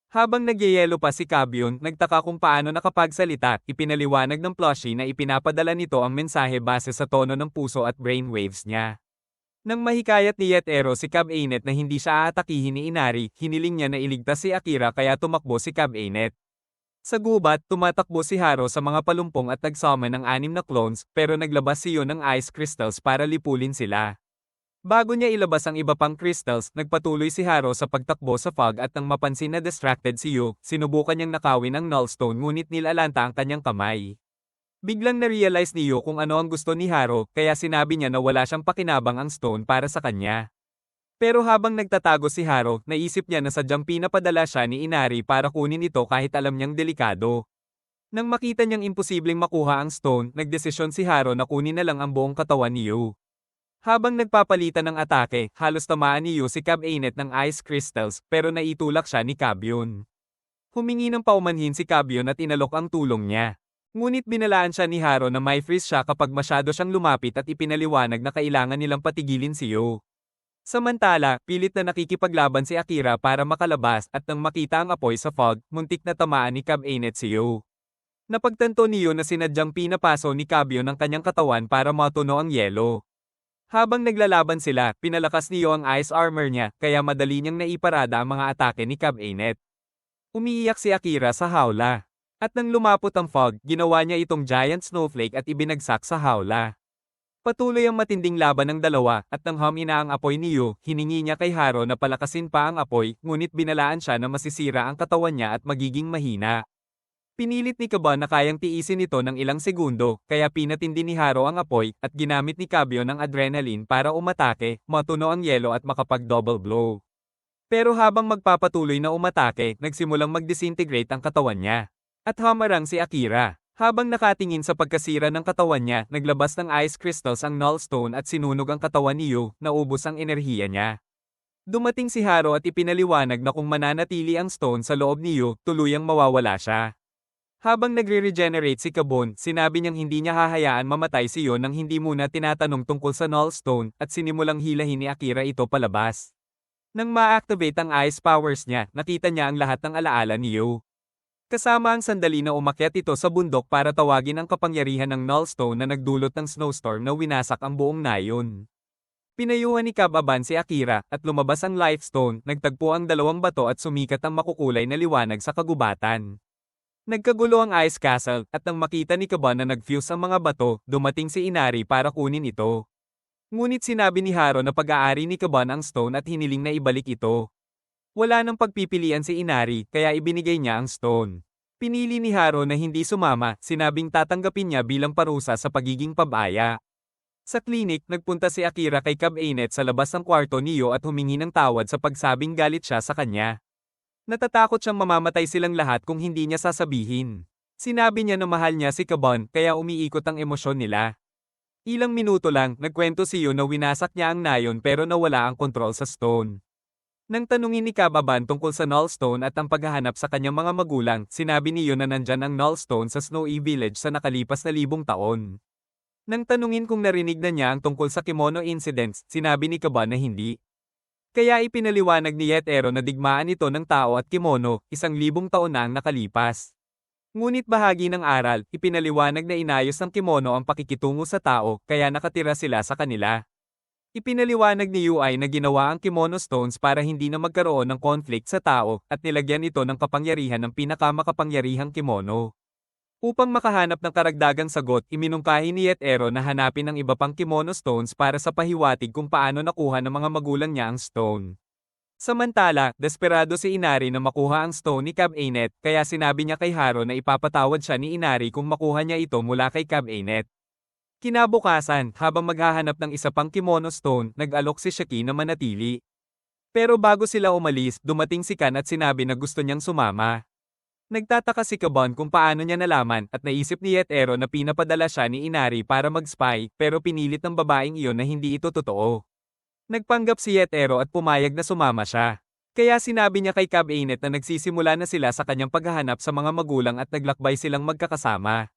Habang nagyayelo pa si Kabyon, nagtaka kung paano nakapagsalita, ipinaliwanag ng plushie na ipinapadala nito ang mensahe base sa tono ng puso at brainwaves niya. Nang mahikayat ni Yetero si Cab Anet na hindi siya aatakihin ni Inari, hiniling niya na iligtas si Akira kaya tumakbo si Cab Anet. Sa gubat, tumatakbo si Haro sa mga palumpong at nagsummon ng 6 na clones, pero naglabas siya ng ice crystals para lipulin sila. Bago niya ilabas ang iba pang crystals, nagpatuloy si Haro sa pagtakbo sa fog at nang mapansin na distracted si Yu, sinubukan niyang nakawin ang Nullstone ngunit nilalanta ang kanyang kamay. Biglang na-realize ni Yu kung ano ang gusto ni Haro, kaya sinabi niya na wala siyang pakinabang ang stone para sa kanya. Pero habang nagtatago si Haro, naisip niya na sadyang pinapadala siya ni Inari para kunin ito kahit alam niyang delikado. Nang makita niyang imposibleng makuha ang stone, nagdesisyon si Haro na kunin na lang ang buong katawan ni Yu. Habang nagpapalitan ng atake, halos tamaan ni Yu si Cab Anet ng ice crystals, pero naitulak siya ni Kabyon. Humingi ng paumanhin si Kabyon at inalok ang tulong niya. Ngunit binalaan siya ni Haro na may freeze siya kapag masyado siyang lumapit at ipinaliwanag na kailangan nilang patigilin si Yu. Samantala, pilit na nakikipaglaban si Akira para makalabas at nang makita ang apoy sa fog, muntik na tamaan ni Cab Anet si Yu. Napagtanto ni Yu na sinadyang pinapaso ni Kabyon ang kanyang katawan para matuno ang yelo. Habang naglalaban sila, pinalakas ni Yu ang ice armor niya, kaya madali niyang naiparada ang mga atake ni Cab Anet. Umiiyak si Akira sa hawla. At nang lumapot ang fog, ginawa niya itong giant snowflake at ibinagsak sa hawla. Patuloy ang matinding laban ng dalawa, at nang humina ang apoy ni Yu, hiningi niya kay Haro na palakasin pa ang apoy, ngunit binalaan siya na masisira ang katawan niya at magiging mahina. Pinilit ni Kabon na kayang tiisin ito ng ilang segundo, kaya pinatindi ni Haro ang apoy, at ginamit ni Kabyon ang adrenaline para umatake, matuno ang yelo at makapag-double blow. Pero habang magpapatuloy na umatake, nagsimulang mag-disintegrate ang katawan niya. At hamarang si Akira. Habang nakatingin sa pagkasira ng katawan niya, naglabas ng ice crystals ang Nullstone at sinunog ang katawan ni Yu, naubos ang enerhiya niya. Dumating si Haro at ipinaliwanag na kung mananatili ang stone sa loob ni Yu, tuluyang mawawala siya. Habang nagre-regenerate si Kabon, sinabi niyang hindi niya hahayaan mamatay si Yu nang hindi muna tinatanong tungkol sa Nullstone at sinimulang hilahin ni Akira ito palabas. Nang ma-activate ang ice powers niya, nakita niya ang lahat ng alaala ni Yu. Kasama ang sandali na umakyat ito sa bundok para tawagin ang kapangyarihan ng Nullstone na nagdulot ng snowstorm na winasak ang buong nayon. Pinayuhan ni Kababan si Akira at lumabas ang Life Stone, nagtagpo ang dalawang bato at sumikat ang makukulay na liwanag sa kagubatan. Nagkagulo ang Ice Castle at nang makita ni Kaban na nag-fuse ang mga bato, dumating si Inari para kunin ito. Ngunit sinabi ni Haro na pag-aari ni Kaban ang stone at hiniling na ibalik ito. Wala nang pagpipilian si Inari kaya ibinigay niya ang stone. Pinili ni Haro na hindi sumama, sinabing tatanggapin niya bilang parusa sa pagiging pabaya. Sa klinik, nagpunta si Akira kay Cab-Anet sa labas ng kwarto niyo at humingi ng tawad sa pagsabing galit siya sa kanya. Natatakot siyang mamamatay silang lahat kung hindi niya sasabihin. Sinabi niya na mahal niya si Kaban kaya umiikot ang emosyon nila. Ilang minuto lang, nagkwento si Yu na winasak niya ang nayon pero nawala ang kontrol sa stone. Nang tanungin ni Kababan tungkol sa Null Stone at ang paghahanap sa kanyang mga magulang, sinabi ni Yu na nandyan ang Null Stone sa Snowy Village sa nakalipas na 1,000 taon. Nang tanungin kung narinig na niya ang tungkol sa kimono incidents, sinabi ni Kaban na hindi. Kaya ipinaliwanag ni Yetero na digmaan ito ng tao at kimono, 1,000 taon na ang nakalipas. Ngunit bahagi ng aral, ipinaliwanag na inayos ng kimono ang pakikitungo sa tao, kaya nakatira sila sa kanila. Ipinaliwanag ni UI na ginawa ang kimono stones para hindi na magkaroon ng conflict sa tao, at nilagyan ito ng kapangyarihan ng pinakamakapangyarihang kimono. Upang makahanap ng karagdagang sagot, iminungkahi ni Yetero na hanapin ang iba pang kimono stones para sa pahiwatig kung paano nakuha ng mga magulang niya ang stone. Samantala, desperado si Inari na makuha ang stone ni Cab-Anet, kaya sinabi niya kay Haro na ipapatawad siya ni Inari kung makuha niya ito mula kay Cab-Anet. Kinabukasan, habang maghahanap ng isa pang kimono stone, nag-alok si Shaki na manatili. Pero bago sila umalis, dumating si Kan at sinabi na gusto niyang sumama. Nagtataka si Kaban kung paano niya nalaman at naisip ni Yetero na pinapadala siya ni Inari para mag-spy pero pinilit ng babaeng iyon na hindi ito totoo. Nagpanggap si Yetero at pumayag na sumama siya. Kaya sinabi niya kay Cab-Anet na nagsisimula na sila sa kanyang paghahanap sa mga magulang at naglakbay silang magkakasama.